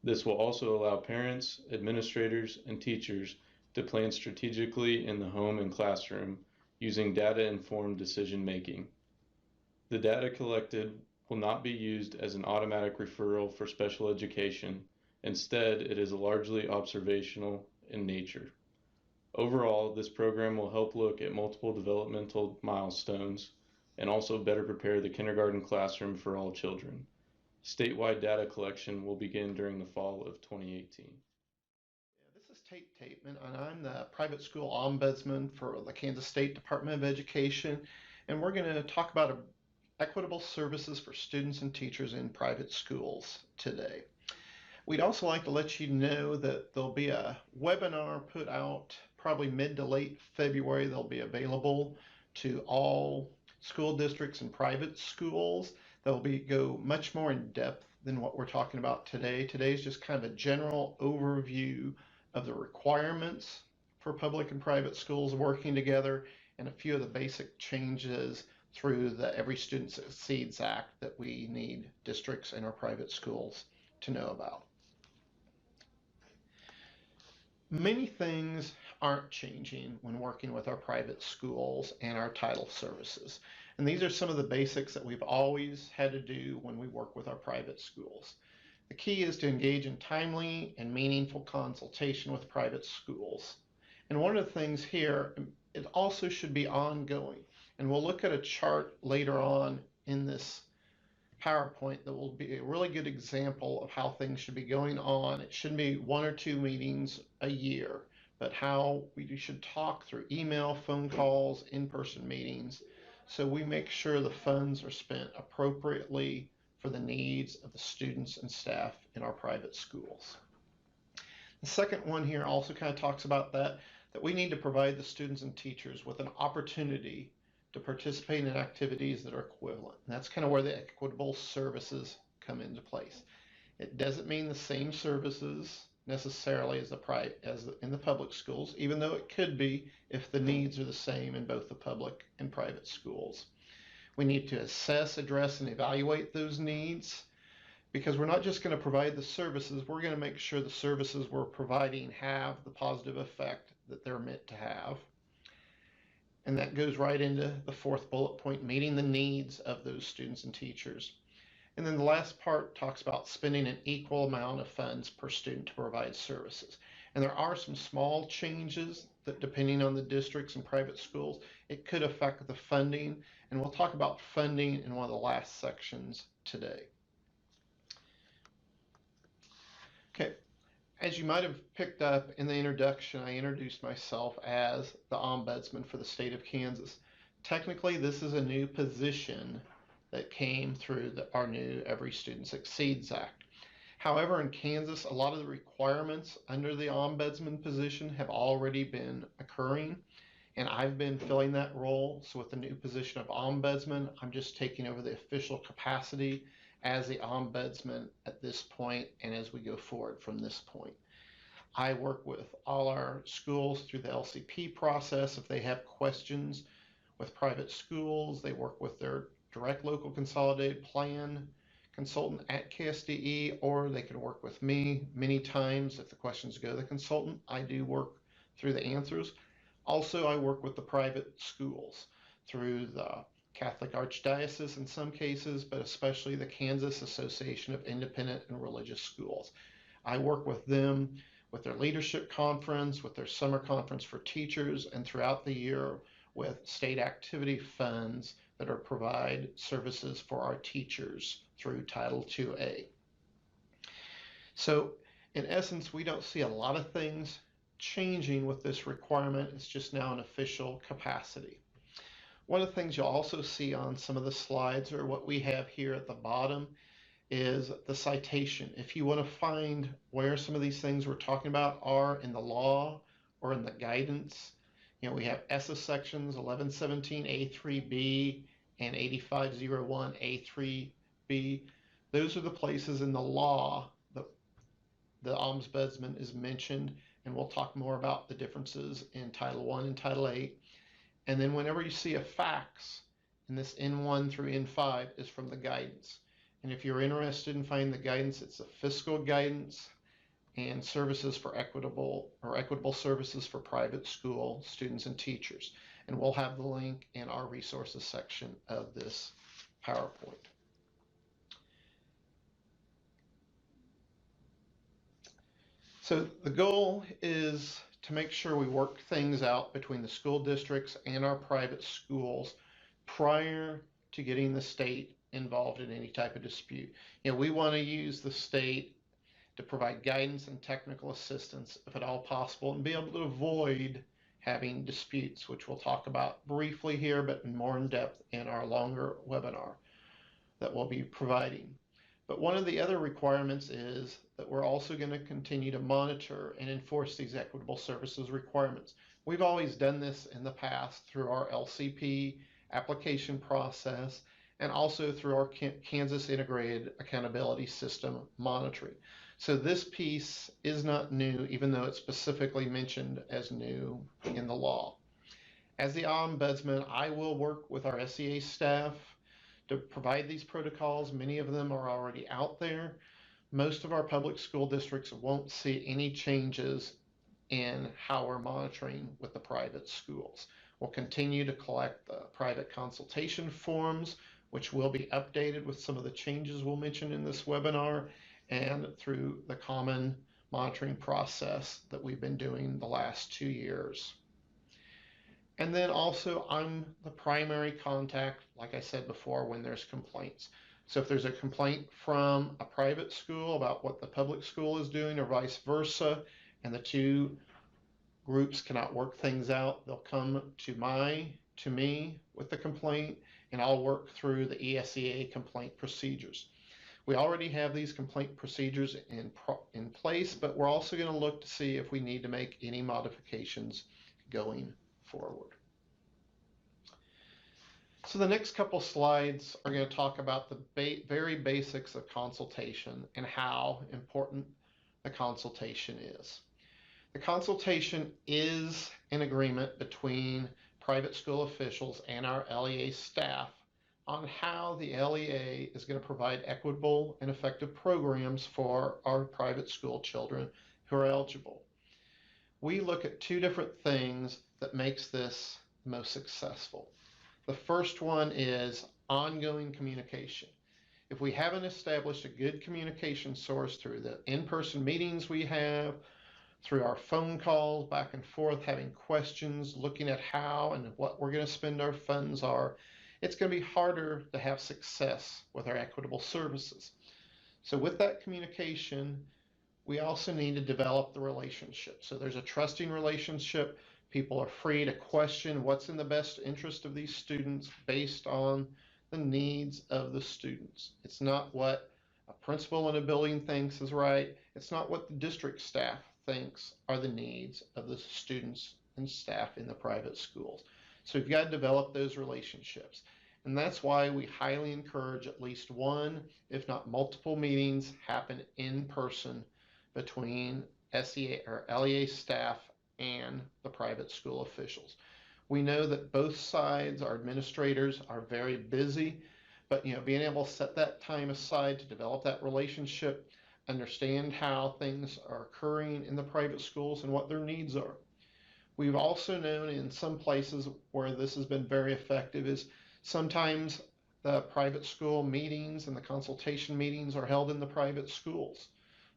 This will also allow parents, administrators, and teachers to plan strategically in the home and classroom using data-informed decision-making. The data collected will not be used as an automatic referral for special education. Instead, it is largely observational in nature. Overall, this program will help look at multiple developmental milestones and also better prepare the kindergarten classroom for all children. Statewide data collection will begin during the fall of 2018. This is Tateman, and I'm the private school ombudsman for the Kansas State Department of Education, and we're going to talk about equitable services for students and teachers in private schools today. We'd also like to let you know that there'll be a webinar put out probably mid to late February. They'll be available to all school districts and private schools. They'll go much more in depth than what we're talking about today. Today's just kind of a general overview of the requirements for public and private schools working together and a few of the basic changes through the Every Student Succeeds Act that we need districts and our private schools to know about. Many things aren't changing when working with our private schools and our title services. And these are some of the basics that we've always had to do when we work with our private schools. The key is to engage in timely and meaningful consultation with private schools. And one of the things here, it also should be ongoing. And we'll look at a chart later on in this PowerPoint that will be a really good example of how things should be going on. It shouldn't be 1 or 2 meetings a year, but how we should talk through email, phone calls, in-person meetings, so we make sure the funds are spent appropriately for the needs of the students and staff in our private schools. The second one here also kind of talks about that we need to provide the students and teachers with an opportunity to participate in activities that are equivalent. And that's kind of where the equitable services come into place. It doesn't mean the same services necessarily as in the public schools, even though it could be if the needs are the same in both the public and private schools. We need to assess, address, and evaluate those needs because we're not just going to provide the services, we're going to make sure the services we're providing have the positive effect that they're meant to have. And that goes right into the fourth bullet point, meeting the needs of those students and teachers. And then the last part talks about spending an equal amount of funds per student to provide services. And there are some small changes that, depending on the districts and private schools, it could affect the funding. And we'll talk about funding in one of the last sections today. Okay, as you might have picked up in the introduction, I introduced myself as the Ombudsman for the state of Kansas. Technically, this is a new position that came through our new Every Student Succeeds Act. However, in Kansas, a lot of the requirements under the Ombudsman position have already been occurring, and I've been filling that role. So with the new position of Ombudsman, I'm just taking over the official capacity as the Ombudsman at this point and as we go forward from this point. I work with all our schools through the LCP process. If they have questions with private schools, they work with their direct local consolidated plan consultant at KSDE, or they can work with me. Many times if the questions go to the consultant, I do work through the answers. Also, I work with the private schools through the Catholic Archdiocese in some cases, but especially the Kansas Association of Independent and Religious Schools. I work with them with their leadership conference, with their summer conference for teachers, and throughout the year with state activity funds that are provide services for our teachers through Title IIA. So in essence, we don't see a lot of things changing with this requirement. It's just now an official capacity. One of the things you'll also see on some of the slides, or what we have here at the bottom, is the citation. If you want to find where some of these things we're talking about are in the law or in the guidance, we have ESSA sections 1117A3B and 8501A3B. Those are the places in the law that the Ombudsman is mentioned, and we'll talk more about the differences in Title I and Title VIII. And then whenever you see a fax in this N1 through N5 is from the guidance. And if you're interested in finding the guidance, it's the fiscal guidance and services for equitable services for private school students and teachers. And we'll have the link in our resources section of this PowerPoint. So the goal is to make sure we work things out between the school districts and our private schools prior to getting the state involved in any type of dispute. We want to use the state to provide guidance and technical assistance if at all possible, and be able to avoid having disputes, which we'll talk about briefly here, but more in depth in our longer webinar that we'll be providing. But one of the other requirements is that we're also going to continue to monitor and enforce these equitable services requirements. We've always done this in the past through our LCP application process and also through our Kansas Integrated Accountability System monitoring. So this piece is not new, even though it's specifically mentioned as new in the law. As the Ombudsman, I will work with our SEA staff to provide these protocols. Many of them are already out there. Most of our public school districts won't see any changes in how we're monitoring with the private schools. We'll continue to collect the private consultation forms, which will be updated with some of the changes we'll mention in this webinar, and through the common monitoring process that we've been doing the last 2 years. And then also, I'm the primary contact, like I said before, when there's complaints. So if there's a complaint from a private school about what the public school is doing or vice versa, and the two groups cannot work things out, they'll come to me with the complaint, and I'll work through the ESEA complaint procedures. We already have these complaint procedures in place, but we're also going to look to see if we need to make any modifications going forward. So the next couple slides are going to talk about the very basics of consultation and how important the consultation is. The consultation is an agreement between private school officials and our LEA staff on how the LEA is going to provide equitable and effective programs for our private school children who are eligible. We look at two different things that makes this most successful. The first one is ongoing communication. If we haven't established a good communication source through the in-person meetings we have, through our phone calls back and forth, having questions, looking at how and what we're going to spend our funds are, it's going to be harder to have success with our equitable services. So with that communication, we also need to develop the relationship. So there's a trusting relationship. People are free to question what's in the best interest of these students based on the needs of the students. It's not what a principal in a building thinks is right. It's not what the district staff thinks are the needs of the students and staff in the private schools. So we've got to develop those relationships. And that's why we highly encourage at least one, if not multiple meetings happen in person between SEA or LEA staff and the private school officials. We know that both sides, our administrators, are very busy, but being able to set that time aside to develop that relationship, understand how things are occurring in the private schools and what their needs are. We've also known in some places where this has been very effective is sometimes the private school meetings and the consultation meetings are held in the private schools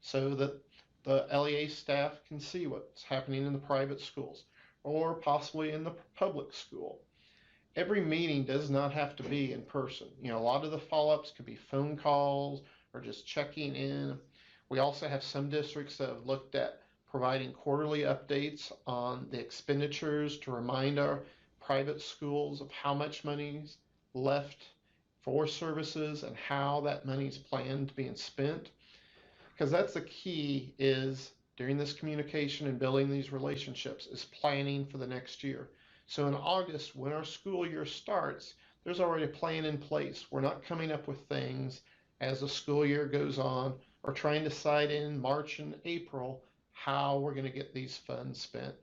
so that the LEA staff can see what's happening in the private schools or possibly in the public school. Every meeting does not have to be in person. A lot of the follow-ups could be phone calls or just checking in. We also have some districts that have looked at providing quarterly updates on the expenditures to remind our private schools of how much money's left for services and how that money's planned to be spent. Because that's the key is during this communication and building these relationships is planning for the next year. So in August, when our school year starts, there's already a plan in place. We're not coming up with things as the school year goes on or trying to decide in March and April how we're going to get these funds spent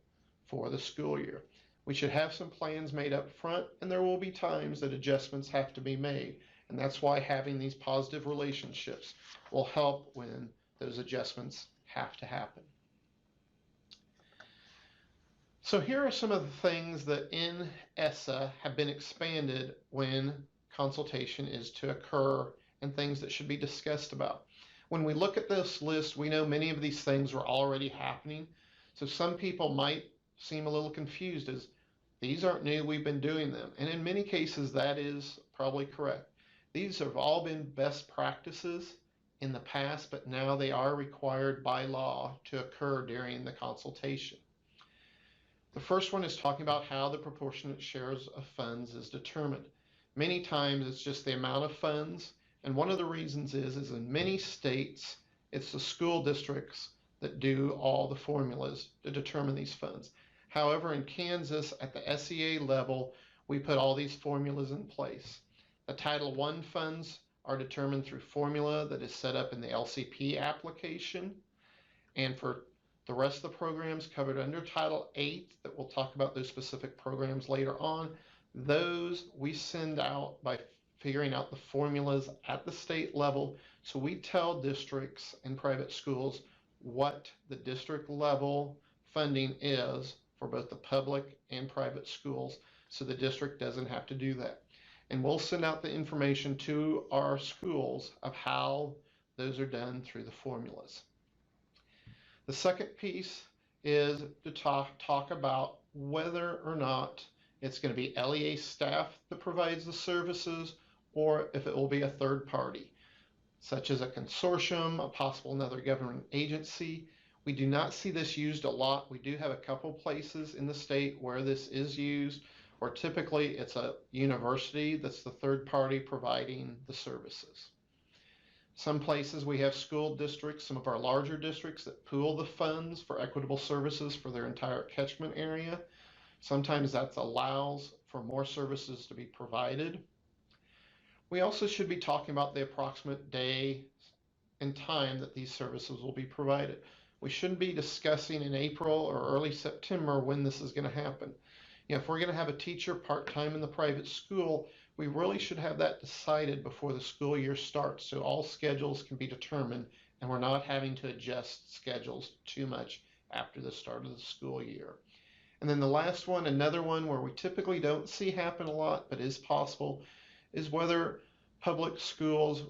for the school year. We should have some plans made up front, and there will be times that adjustments have to be made. And that's why having these positive relationships will help when those adjustments have to happen. So here are some of the things that in ESSA have been expanded when consultation is to occur and things that should be discussed about. When we look at this list, we know many of these things were already happening. So some people might seem a little confused as these aren't new, we've been doing them. And in many cases, that is probably correct. These have all been best practices in the past, but now they are required by law to occur during the consultation. The first one is talking about how the proportionate shares of funds is determined. Many times it's just the amount of funds, and one of the reasons is in many states, it's the school districts that do all the formulas to determine these funds. However, in Kansas, at the SEA level, we put all these formulas in place. The Title I funds are determined through formula that is set up in the LCP application. And for the rest of the programs covered under Title VIII, that we'll talk about those specific programs later on, those we send out by figuring out the formulas at the state level. So we tell districts and private schools what the district level funding is for both the public and private schools, so the district doesn't have to do that. And we'll send out the information to our schools of how those are done through the formulas. The second piece is to talk about whether or not it's going to be LEA staff that provides the services or if it will be a third party, such as a consortium, a possible another government agency. We do not see this used a lot. We do have a couple places in the state where this is used, or typically it's a university that's the third party providing the services. Some places we have school districts, some of our larger districts that pool the funds for equitable services for their entire catchment area. Sometimes that allows for more services to be provided. We also should be talking about the approximate day and time that these services will be provided. We shouldn't be discussing in April or early September when this is going to happen. If we're going to have a teacher part-time in the private school, we really should have that decided before the school year starts so all schedules can be determined and we're not having to adjust schedules too much after the start of the school year. And then the last one, another one where we typically don't see happen a lot, but is possible, is whether public schools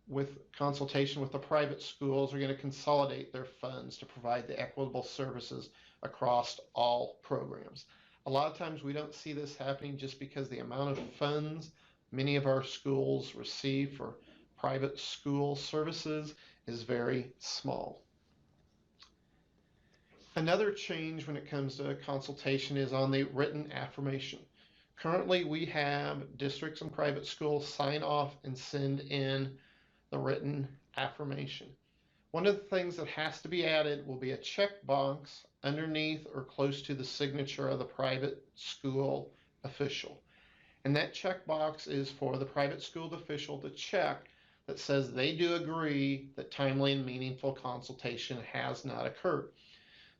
with consultation with the private schools are going to consolidate their funds to provide the equitable services across all programs. A lot of times we don't see this happening just because the amount of funds many of our schools receive for private school services is very small. Another change when it comes to consultation is on the written affirmation. Currently, we have districts and private schools sign off and send in the written affirmation. One of the things that has to be added will be a checkbox underneath or close to the signature of the private school official. And that checkbox is for the private school official to check that says they do agree that timely and meaningful consultation has not occurred.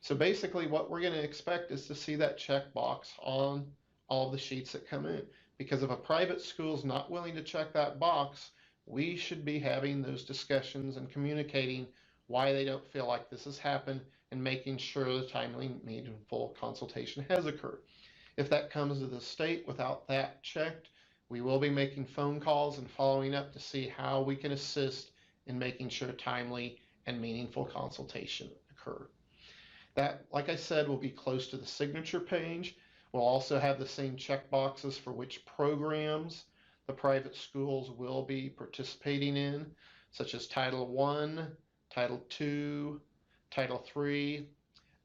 So basically what we're going to expect is to see that checkbox on all of the sheets that come in. Because if a private school is not willing to check that box, we should be having those discussions and communicating why they don't feel like this has happened and making sure the timely, meaningful consultation has occurred. If that comes to the state without that checked, we will be making phone calls and following up to see how we can assist in making sure timely and meaningful consultation occur. That, like I said, will be close to the signature page. We'll also have the same check boxes for which programs the private schools will be participating in, such as Title I, Title II, Title III,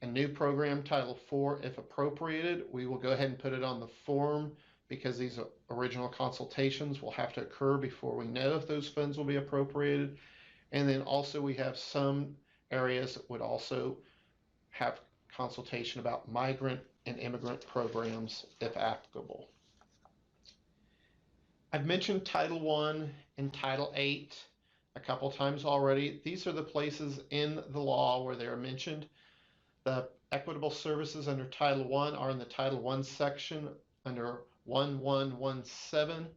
a new program, Title IV, if appropriated. We will go ahead and put it on the form because these original consultations will have to occur before we know if those funds will be appropriated. And then also we have some areas that would also have consultation about migrant and immigrant programs if applicable. I've mentioned Title I and Title VIII a couple times already. These are the places in the law where they're mentioned. The equitable services under Title I are in the Title I section under 1117,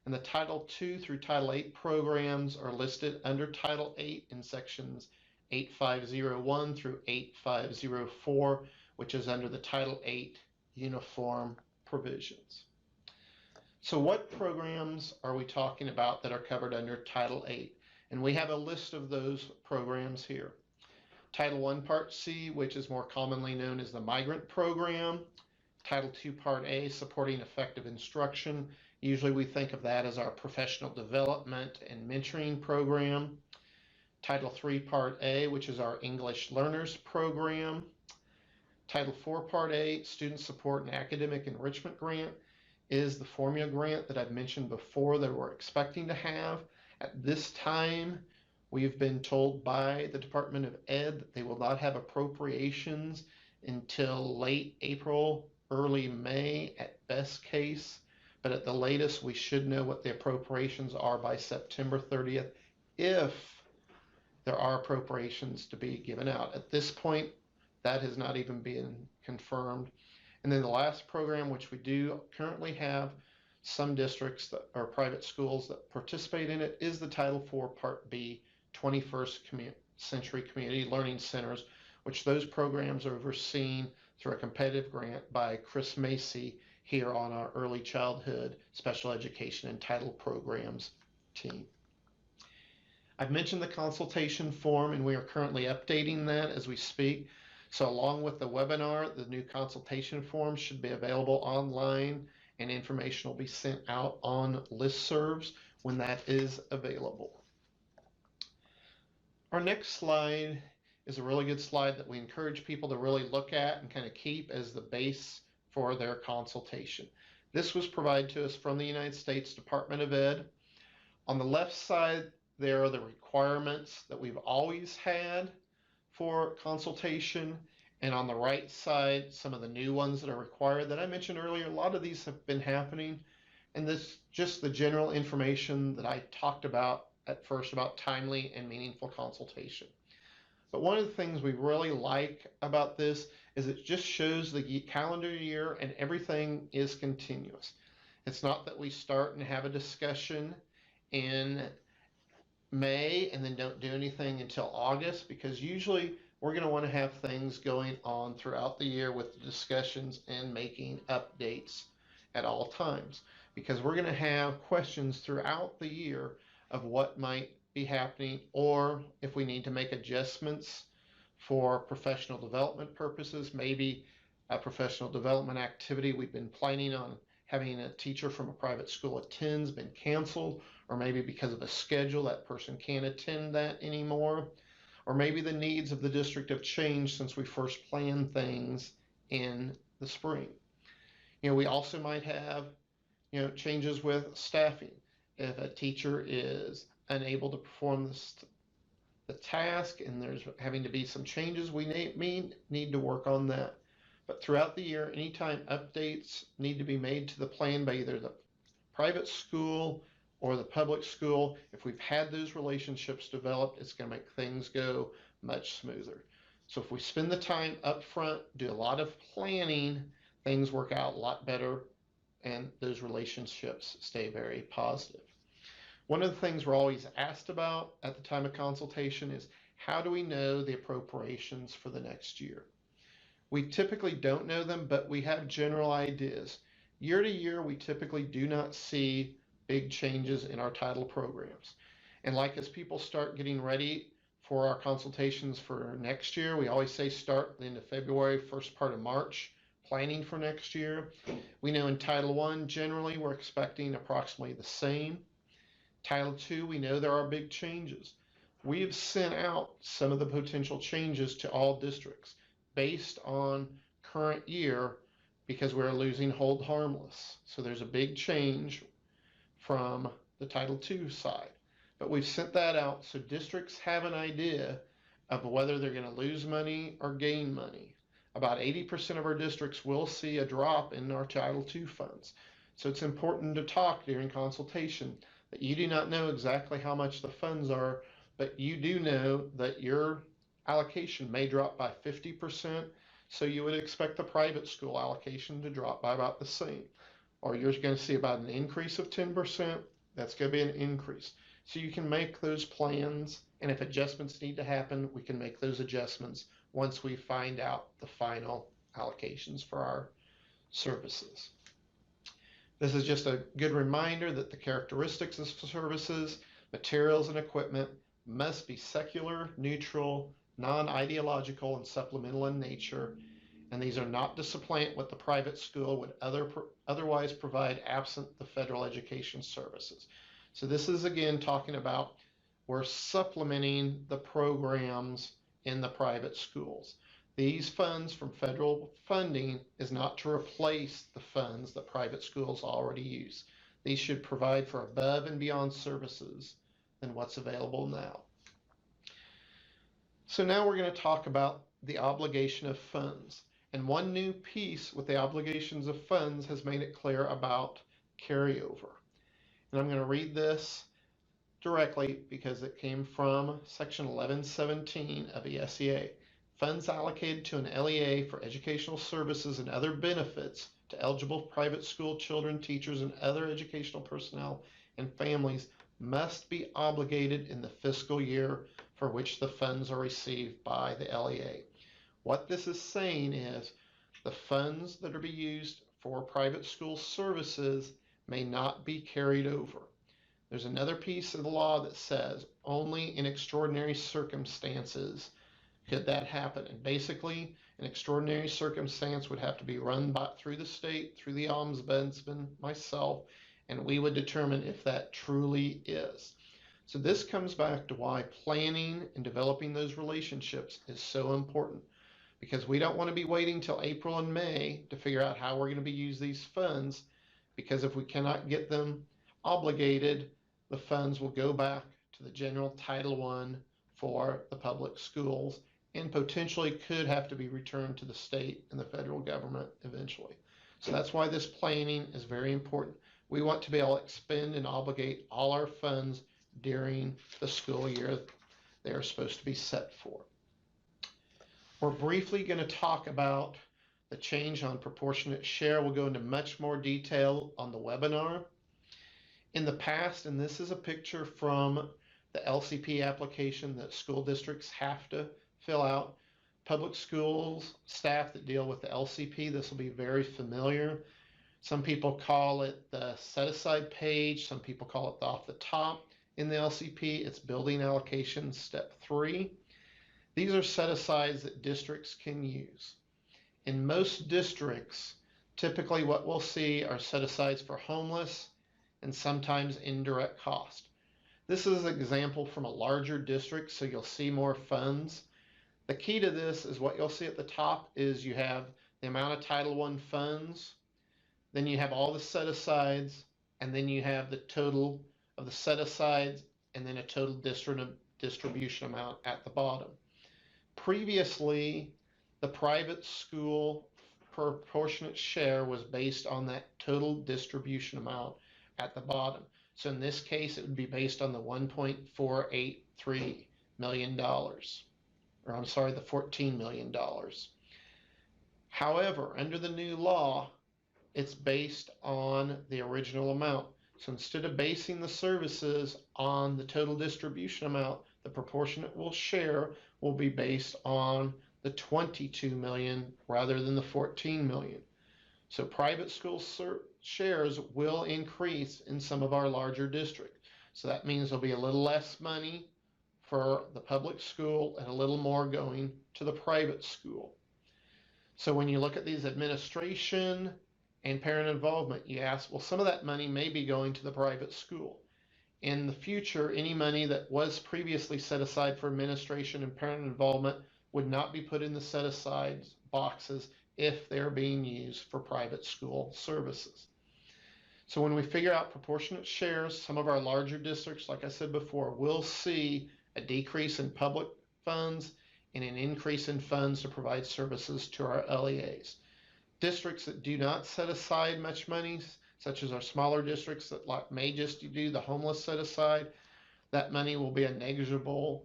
and the Title II through Title VIII programs are listed under Title VIII in sections 8501 through 8504, which is under the Title VIII uniform provisions. So what programs are we talking about that are covered under Title VIII? And we have a list of those programs here. Title I Part C, which is more commonly known as the Migrant Program. Title II Part A, supporting effective instruction. Usually we think of that as our professional development and mentoring program. Title III Part A, which is our English Learners Program. Title IV Part A, Student Support and Academic Enrichment Grant, is the formula grant that I've mentioned before that we're expecting to have. At this time, we've been told by the Department of Ed that they will not have appropriations until late April, early May at best case, but at the latest we should know what the appropriations are by September 30th if there are appropriations to be given out. At this point, that has not even been confirmed. And then the last program, which we do currently have some districts that are private schools that participate in it, is the Title IV Part B, 21st Century Community Learning Centers, which those programs are overseen through a competitive grant by Chris Macy here on our Early Childhood Special Education and Title Programs team. I've mentioned the consultation form, and we are currently updating that as we speak. So along with the webinar, the new consultation form should be available online, and information will be sent out on listservs when that is available. Our next slide is a really good slide that we encourage people to really look at and kind of keep as the base for their consultation. This was provided to us from the United States Department of Ed. On the left side, there are the requirements that we've always had for consultation, and on the right side, some of the new ones that are required that I mentioned earlier. A lot of these have been happening, and this just the general information that I talked about at first about timely and meaningful consultation. But one of the things we really like about this is it just shows the calendar year and everything is continuous. It's not that we start and have a discussion in May and then don't do anything until August, because usually we're going to want to have things going on throughout the year with discussions and making updates at all times, because we're going to have questions throughout the year of what might be happening, or if we need to make adjustments for professional development purposes, maybe a professional development activity we've been planning on having a teacher from a private school attends been canceled, or maybe because of a schedule that person can't attend that anymore, or maybe the needs of the district have changed since we first planned things in the spring. We also might have changes with staffing. If a teacher is unable to perform the task and there's having to be some changes, we need to work on that. But throughout the year, anytime updates need to be made to the plan by either the private school or the public school, if we've had those relationships developed, it's going to make things go much smoother. So if we spend the time up front, do a lot of planning, things work out a lot better, and those relationships stay very positive. One of the things we're always asked about at the time of consultation is, how do we know the appropriations for the next year? We typically don't know them, but we have general ideas. Year to year, we typically do not see big changes in our title programs. And like as people start getting ready for our consultations for next year, we always say start at the end of February, first part of March, planning for next year. We know in Title I, generally, we're expecting approximately the same. Title II, we know there are big changes. We have sent out some of the potential changes to all districts based on current year, because we're losing hold harmless. So there's a big change from the Title II side. But we've sent that out so districts have an idea of whether they're going to lose money or gain money. About 80% of our districts will see a drop in our Title II funds. So it's important to talk during consultation that you do not know exactly how much the funds are, but you do know that your allocation may drop by 50%, so you would expect the private school allocation to drop by about the same. Or you're going to see about an increase of 10%, that's going to be an increase. So you can make those plans, and if adjustments need to happen, we can make those adjustments once we find out the final allocations for our services. This is just a good reminder that the characteristics of services, materials, and equipment must be secular, neutral, non-ideological, and supplemental in nature, and these are not to supplant what the private school would otherwise provide absent the federal education services. So this is again talking about we're supplementing the programs in the private schools. These funds from federal funding is not to replace the funds that private schools already use. These should provide for above and beyond services than what's available now. So now we're going to talk about the obligation of funds. And one new piece with the obligations of funds has made it clear about carryover. And I'm going to read this directly because it came from section 1117 of ESEA. Funds allocated to an LEA for educational services and other benefits to eligible private school children, teachers, and other educational personnel and families must be obligated in the fiscal year for which the funds are received by the LEA. What this is saying is the funds that are to be used for private school services may not be carried over. There's another piece of the law that says only in extraordinary circumstances could that happen. And basically, an extraordinary circumstance would have to be run through the state, through the Ombudsman, myself, and we would determine if that truly is. So this comes back to why planning and developing those relationships is so important, because we don't want to be waiting till April and May to figure out how we're going to use these funds, because if we cannot get them obligated, the funds will go back to the general Title I for the public schools and potentially could have to be returned to the state and the federal government eventually. So that's why this planning is very important. We want to be able to expend and obligate all our funds during the school year they are supposed to be set for. We're briefly going to talk about The change on proportionate share will go into much more detail on the webinar. In the past, and this is a picture from the LCP application that school districts have to fill out. Public schools staff that deal with the LCP, this will be very familiar. Some people call it the set-aside page. Some people call it the off the top. In the LCP, it's building allocation step 3. These are set-asides that districts can use. In most districts, typically what we'll see are set-asides for homeless and sometimes indirect cost. This is an example from a larger district, so you'll see more funds. The key to this is what you'll see at the top is you have the amount of Title I funds, then you have all the set-asides, and then you have the total of the set-asides, and then a total distribution amount at the bottom. Previously, the private school proportionate share was based on that total distribution amount at the bottom. So in this case, it would be based on the $1.483 million, or I'm sorry, the $14 million. However, under the new law, it's based on the original amount. So instead of basing the services on the total distribution amount, the proportionate share will be based on the 22 million rather than the 14 million. So private school shares will increase in some of our larger districts. So that means there'll be a little less money for the public school and a little more going to the private school. So when you look at these administration and parent involvement, you ask, well, some of that money may be going to the private school. In the future, any money that was previously set aside for administration and parent involvement would not be put in the set-aside boxes if they're being used for private school services. So when we figure out proportionate shares, some of our larger districts, like I said before, will see a decrease in public funds and an increase in funds to provide services to our LEAs. Districts that do not set aside much money, such as our smaller districts that may just do the homeless set aside, that money will be a negligible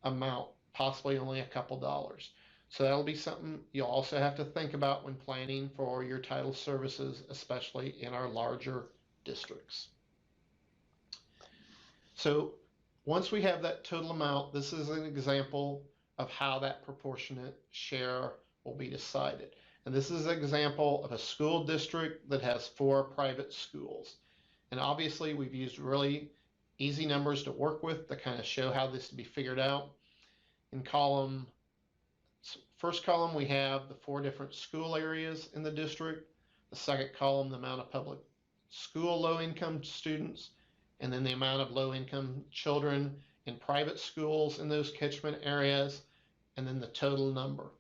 amount, possibly only a couple dollars. So that'll be something you'll also have to think about when planning for your title services, especially in our larger districts. So once we have that total amount, this is an example of how that proportionate share will be decided. And this is an example of a school district that has 4 private schools. And obviously we've used really easy numbers to work with to kind of show how this to be figured out. In first column, we have the 4 different school areas in the district. The second column, the amount of public school low-income students, and then the amount of low-income children in private schools in those catchment areas, and then the total number.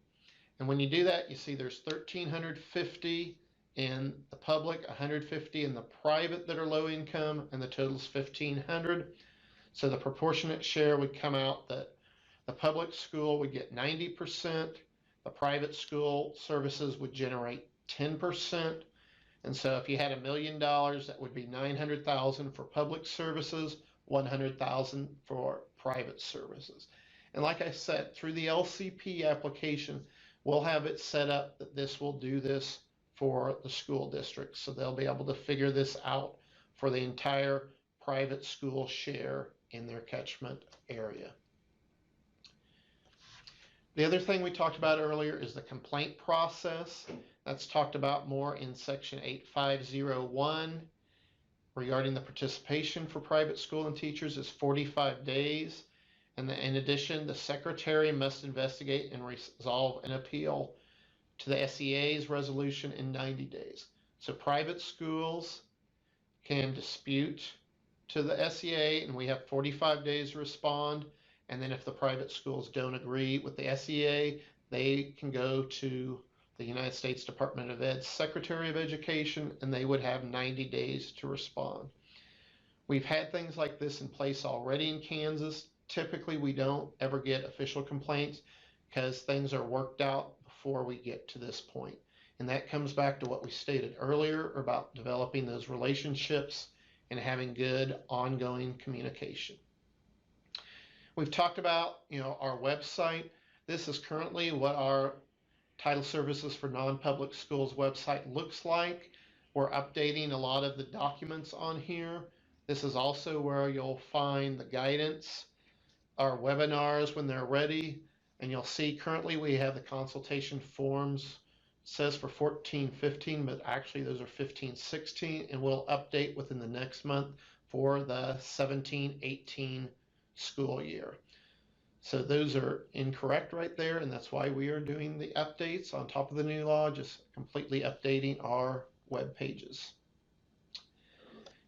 And when you do that, you see there's 1,350 in the public, 150 in the private that are low income, and the total is 1,500. So the proportionate share would come out that the public school would get 90%, the private school services would generate 10%. And so if you had $1 million, that would be $900,000 for public services, $100,000 for private services. And like I said, through the LCP application, we'll have it set up that this will do this for the school district. So they'll be able to figure this out for the entire private school share in their catchment area. The other thing we talked about earlier is the complaint process. That's talked about more in section 8501. Regarding the participation for private school and teachers is 45 days. And in addition, the secretary must investigate and resolve an appeal to the SEA's resolution in 90 days. So private schools can dispute to the SEA, and we have 45 days to respond. And then if the private schools don't agree with the SEA, they can go to the United States Department of Ed's Secretary of Education, and they would have 90 days to respond. We've had things like this in place already in Kansas. Typically, we don't ever get official complaints because things are worked out before we get to this point. And that comes back to what we stated earlier about developing those relationships and having good ongoing communication. We've talked about, our website. This is currently what our Title Services for Non-Public Schools website looks like. We're updating a lot of the documents on here. This is also where you'll find the guidance, our webinars when they're ready, and you'll see currently we have the consultation forms. It says for 14-15, but actually those are 15-16, and we'll update within the next month for the 17-18 school year. So those are incorrect right there, and that's why we are doing the updates on top of the new law, just completely updating our web pages.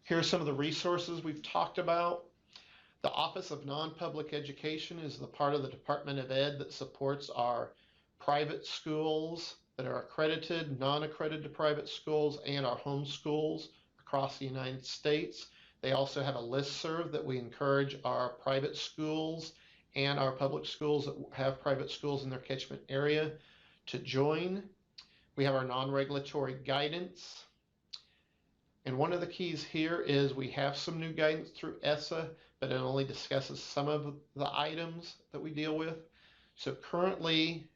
Here are some of the resources we've talked about. The Office of Non-Public Education is the part of the Department of Ed that supports our private schools that are accredited, non-accredited private schools, and our home schools across the United States. They also have a listserv that we encourage our private schools and our public schools that have private schools in their catchment area to join. We have our non-regulatory guidance. And one of the keys here is we have some new guidance through ESSA, but it only discusses some of the items that we deal with. So currently,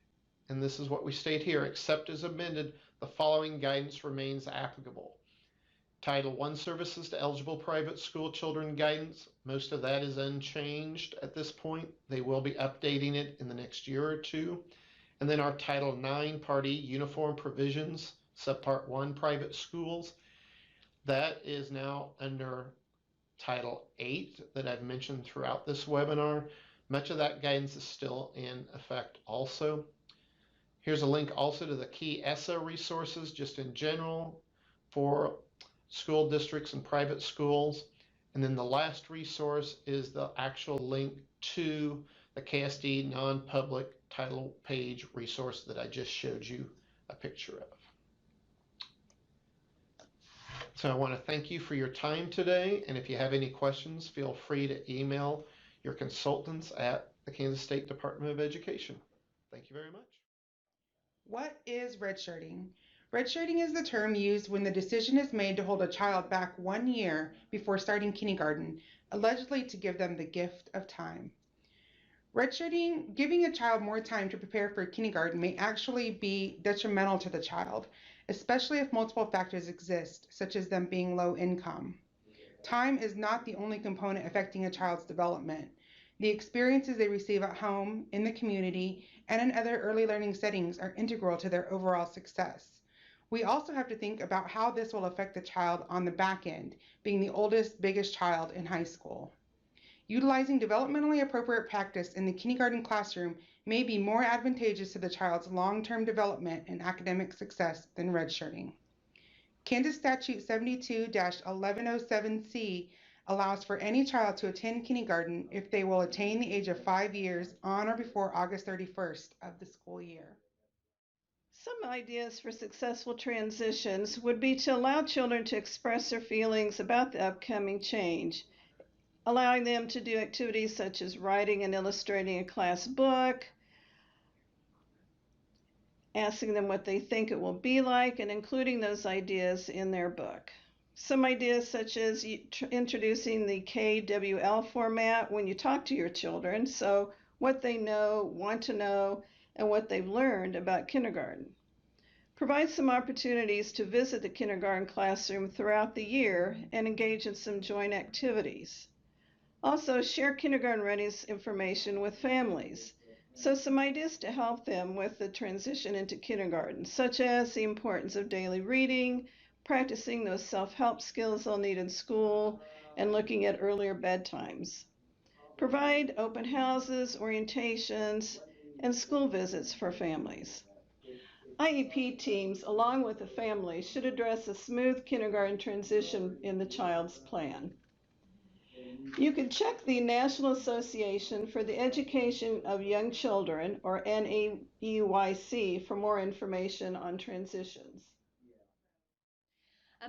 and this is what we state here, except as amended, the following guidance remains applicable. Title I services to eligible private school children guidance. Most of that is unchanged at this point. They will be updating it in the next year or two. And then our Title IX Part E uniform provisions, Subpart 1 private schools. That is now under Title 8 that I've mentioned throughout this webinar. Much of that guidance is still in effect also. Here's a link also to the key ESSA resources just in general for school districts and private schools. And then the last resource is the actual link to the KSDE non-public title page resource that I just showed you a picture of. So I want to thank you for your time today. And if you have any questions, feel free to email your consultants at the Kansas State Department of Education. Thank you very much. What is redshirting? Redshirting is the term used when the decision is made to hold a child back 1 year before starting kindergarten, allegedly to give them the gift of time. Redshirting, giving a child more time to prepare for kindergarten, may actually be detrimental to the child, especially if multiple factors exist, such as them being low income. Time is not the only component affecting a child's development. The experiences they receive at home, in the community, and in other early learning settings are integral to their overall success. We also have to think about how this will affect the child on the back end, being the oldest, biggest child in high school. Utilizing developmentally appropriate practice in the kindergarten classroom may be more advantageous to the child's long-term development and academic success than redshirting. Kansas Statute 72-1107C allows for any child to attend kindergarten if they will attain the age of 5 years on or before August 31st of the school year. Some ideas for successful transitions would be to allow children to express their feelings about the upcoming change, allowing them to do activities such as writing and illustrating a class book, asking them what they think it will be like, and including those ideas in their book. Some ideas such as introducing the KWL format when you talk to your children, so what they know, want to know, and what they've learned about kindergarten. Provide some opportunities to visit the kindergarten classroom throughout the year and engage in some joint activities. Also, share kindergarten readiness information with families. So some ideas to help them with the transition into kindergarten, such as the importance of daily reading, practicing those self-help skills they'll need in school, and looking at earlier bedtimes. Provide open houses, orientations, and school visits for families. IEP teams, along with the family, should address a smooth kindergarten transition in the child's plan. You can check the National Association for the Education of Young Children, or NAEYC, for more information on transitions.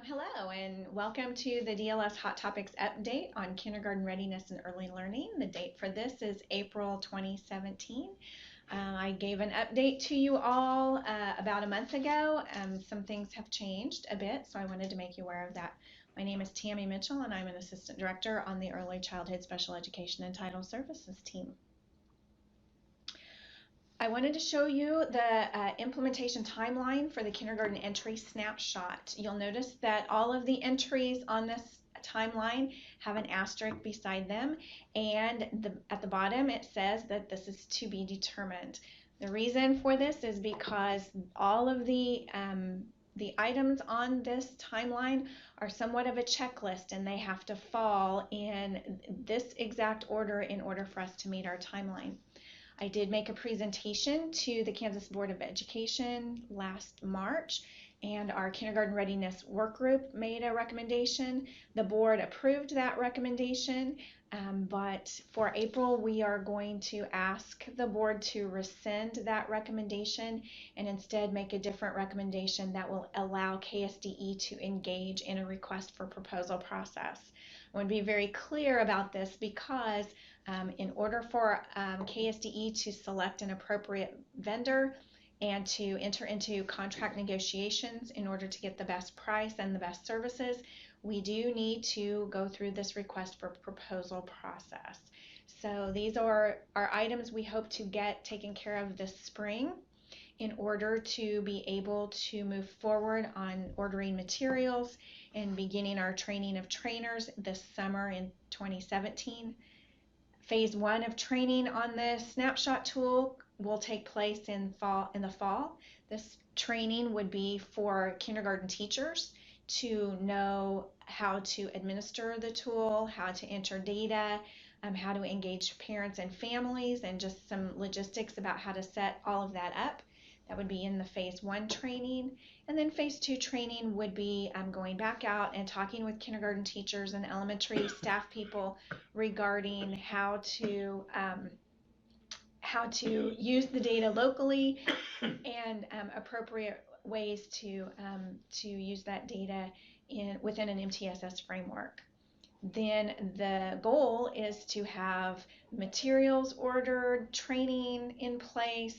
Hello and welcome to the DLS Hot Topics update on kindergarten readiness and early learning. The date for this is April 2017. I gave an update to you all about a month ago. Some things have changed a bit, so I wanted to make you aware of that. My name is Tammy Mitchell, and I'm an Assistant Director on the Early Childhood Special Education and Title Services team. I wanted to show you the implementation timeline for the kindergarten entry snapshot. You'll notice that all of the entries on this timeline have an asterisk beside them, and at the bottom it says that this is to be determined. The reason for this is because all of the items on this timeline are somewhat of a checklist, and they have to fall in this exact order in order for us to meet our timeline. I did make a presentation to the Kansas Board of Education last March, and our kindergarten readiness work group made a recommendation. The board approved that recommendation, but for April we are going to ask the board to rescind that recommendation and instead make a different recommendation that will allow KSDE to engage in a request for proposal process. I want to be very clear about this because in order for KSDE to select an appropriate vendor and to enter into contract negotiations in order to get the best price and the best services, we do need to go through this request for proposal process. So these are items we hope to get taken care of this spring in order to be able to move forward on ordering materials and beginning our training of trainers this summer in 2017. Phase 1 of training on the snapshot tool will take place in the fall. This training would be for kindergarten teachers to know how to administer the tool, how to enter data, how to engage parents and families, and just some logistics about how to set all of that up. That would be in the phase 1 training. And then phase 2 training would be going back out and talking with kindergarten teachers and elementary staff people regarding how to use the data locally and appropriate ways to use that data within an MTSS framework. Then the goal is to have materials ordered, training in place,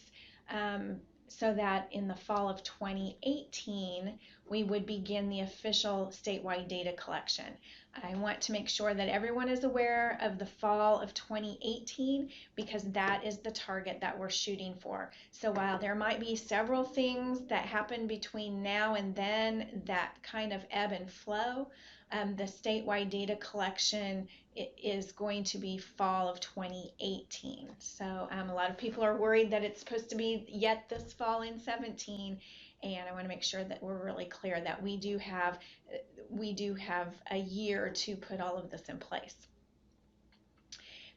so that in the fall of 2018, we would begin the official statewide data collection. I want to make sure that everyone is aware of the fall of 2018 because that is the target that we're shooting for. So while there might be several things that happen between now and then that kind of ebb and flow, the statewide data collection is going to be fall of 2018. So a lot of people are worried that it's supposed to be yet this fall in 17, and I want to make sure that we're really clear that we do have a year to put all of this in place.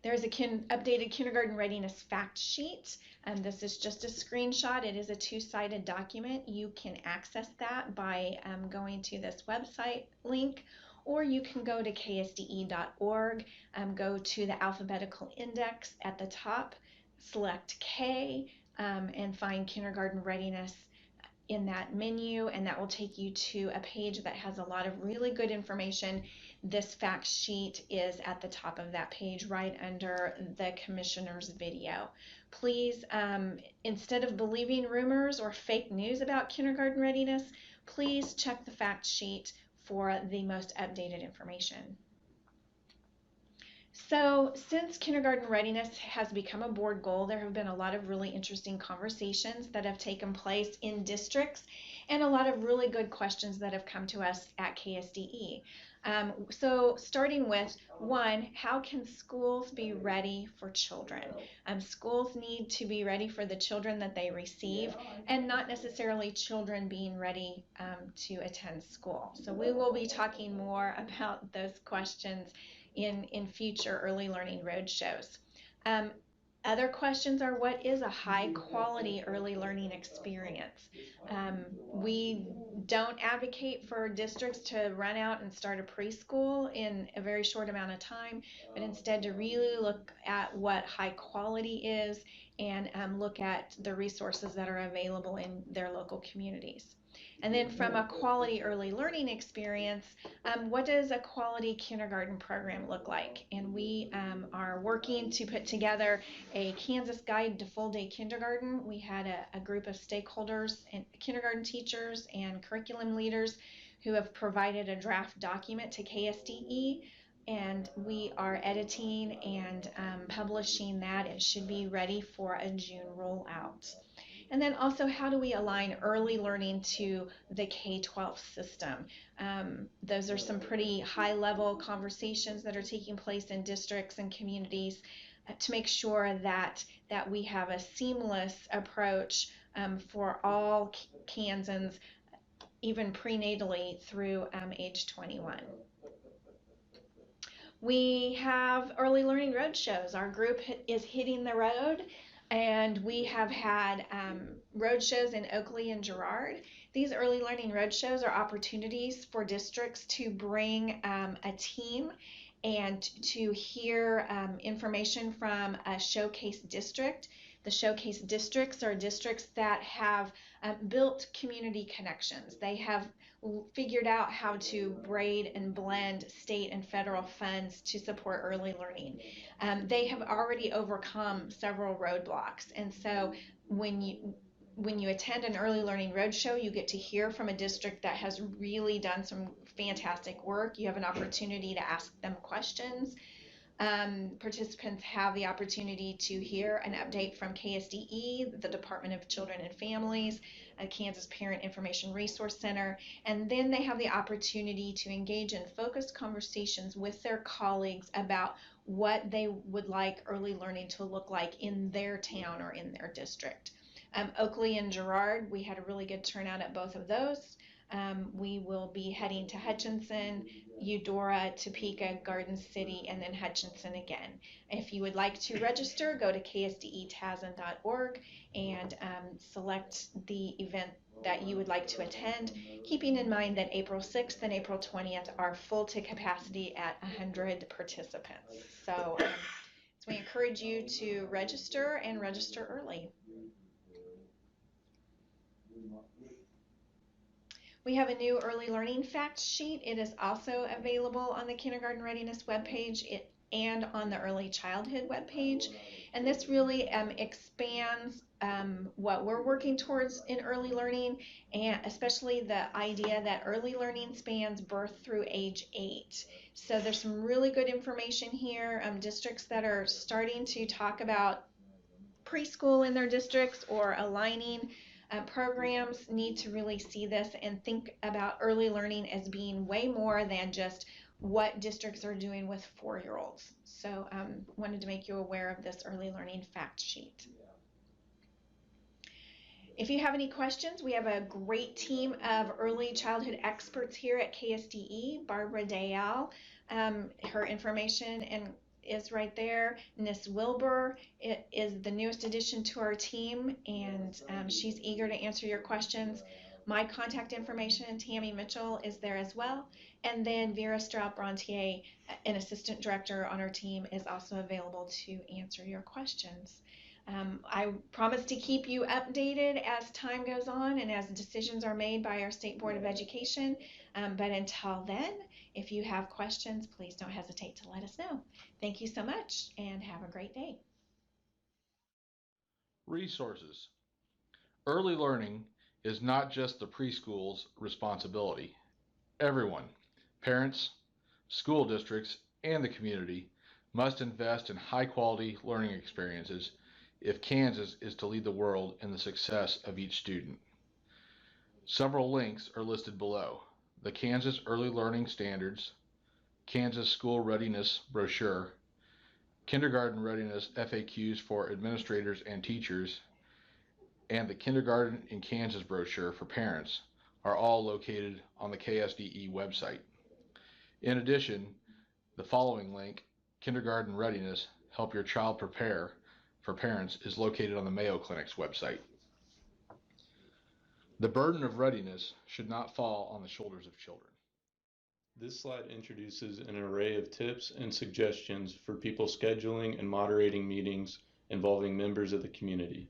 There's a updated kindergarten readiness fact sheet, and this is just a screenshot. It is a two-sided document. You can access that by going to this website link, or you can go to ksde.org, go to the alphabetical index at the top, select K, and find kindergarten readiness in that menu, and that will take you to a page that has a lot of really good information. This fact sheet is at the top of that page right under the commissioner's video. Please, instead of believing rumors or fake news about kindergarten readiness, please check the fact sheet for the most updated information. So since kindergarten readiness has become a board goal, there have been a lot of really interesting conversations that have taken place in districts and a lot of really good questions that have come to us at KSDE. So starting with one, how can schools be ready for children? Schools need to be ready for the children that they receive and not necessarily children being ready to attend school. So we will be talking more about those questions in future early learning roadshows. Other questions are, what is a high quality early learning experience? We don't advocate for districts to run out and start a preschool in a very short amount of time, but instead to really look at what high quality is and look at the resources that are available in their local communities. And then from a quality early learning experience, what does a quality kindergarten program look like? And we are working to put together a Kansas Guide to Full Day Kindergarten. We had a group of stakeholders and kindergarten teachers and curriculum leaders who have provided a draft document to KSDE. and we are editing and publishing that. It should be ready for a June rollout. And then also, how do we align early learning to the K-12 system? Those are some pretty high-level conversations that are taking place in districts and communities to make sure that we have a seamless approach for all Kansans, even prenatally through age 21. We have early learning road shows. Our group is hitting the road, and we have had road shows in Oakley and Girard. These early learning road shows are opportunities for districts to bring a team and to hear information from a showcase district. The showcase districts are districts that have built community connections. They have figured out how to braid and blend state and federal funds to support early learning. They have already overcome several roadblocks, and so when you attend an early learning roadshow, you get to hear from a district that has really done some fantastic work. You have an opportunity to ask them questions. Participants have the opportunity to hear an update from KSDE, the Department of Children and Families, Kansas Parent Information Resource Center, and then they have the opportunity to engage in focused conversations with their colleagues about what they would like early learning to look like in their town or in their district. Oakley and Girard, we had a really good turnout at both of those. We will be heading to Hutchinson, Eudora, Topeka, Garden City, and then Hutchinson again. If you would like to register, go to ksdetasn.org and select the event that you would like to attend, keeping in mind that April 6th and April 20th are full to capacity at 100 participants. So we encourage you to register and register early. We have a new early learning fact sheet. It is also available on the Kindergarten Readiness webpage and on the Early Childhood webpage. And this really expands what we're working towards in early learning, and especially the idea that early learning spans birth through age 8. So there's some really good information here. Districts that are starting to talk about preschool in their districts or aligning programs need to really see this and think about early learning as being way more than just what districts are doing with 4-year-olds. So wanted to make you aware of this early learning fact sheet. If you have any questions, we have a great team of early childhood experts here at KSDE. Barbara Dayal, her information is right there. Miss Wilbur is the newest addition to our team, and she's eager to answer your questions. My contact information, Tammy Mitchell, is there as well. And then Vera Strout-Brontier, an assistant director on our team, is also available to answer your questions. I promise to keep you updated as time goes on and as decisions are made by our State Board of Education. But until then, if you have questions, please don't hesitate to let us know. Thank you so much and have a great day. Resources. Early learning is not just the preschool's responsibility. Everyone, parents, school districts, and the community must invest in high-quality learning experiences if Kansas is to lead the world in the success of each student. Several links are listed below. The Kansas Early Learning Standards, Kansas School Readiness Brochure, Kindergarten Readiness FAQs for administrators and teachers, and the Kindergarten in Kansas brochure for parents are all located on the KSDE website. In addition, the following link, Kindergarten Readiness, Help Your Child Prepare for Parents, is located on the Mayo Clinic's website. The burden of readiness should not fall on the shoulders of children. This slide introduces an array of tips and suggestions for people scheduling and moderating meetings involving members of the community.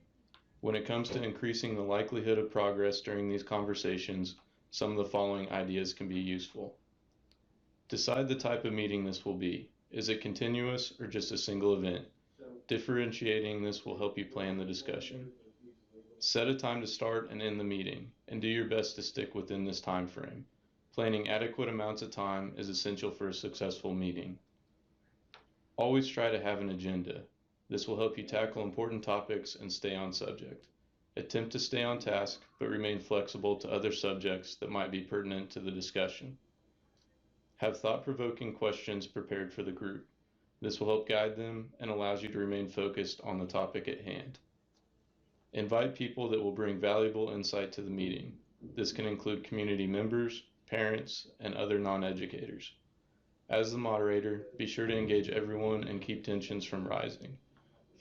When it comes to increasing the likelihood of progress during these conversations, some of the following ideas can be useful. Decide the type of meeting this will be. Is it continuous or just a single event? Differentiating this will help you plan the discussion. Set a time to start and end the meeting, and do your best to stick within this time frame. Planning adequate amounts of time is essential for a successful meeting. Always try to have an agenda. This will help you tackle important topics and stay on subject. Attempt to stay on task, but remain flexible to other subjects that might be pertinent to the discussion. Have thought-provoking questions prepared for the group. This will help guide them and allows you to remain focused on the topic at hand. Invite people that will bring valuable insight to the meeting. This can include community members, parents, and other non-educators. As the moderator, be sure to engage everyone and keep tensions from rising.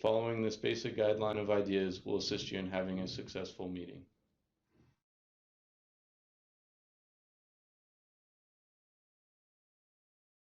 Following this basic guideline of ideas will assist you in having a successful meeting.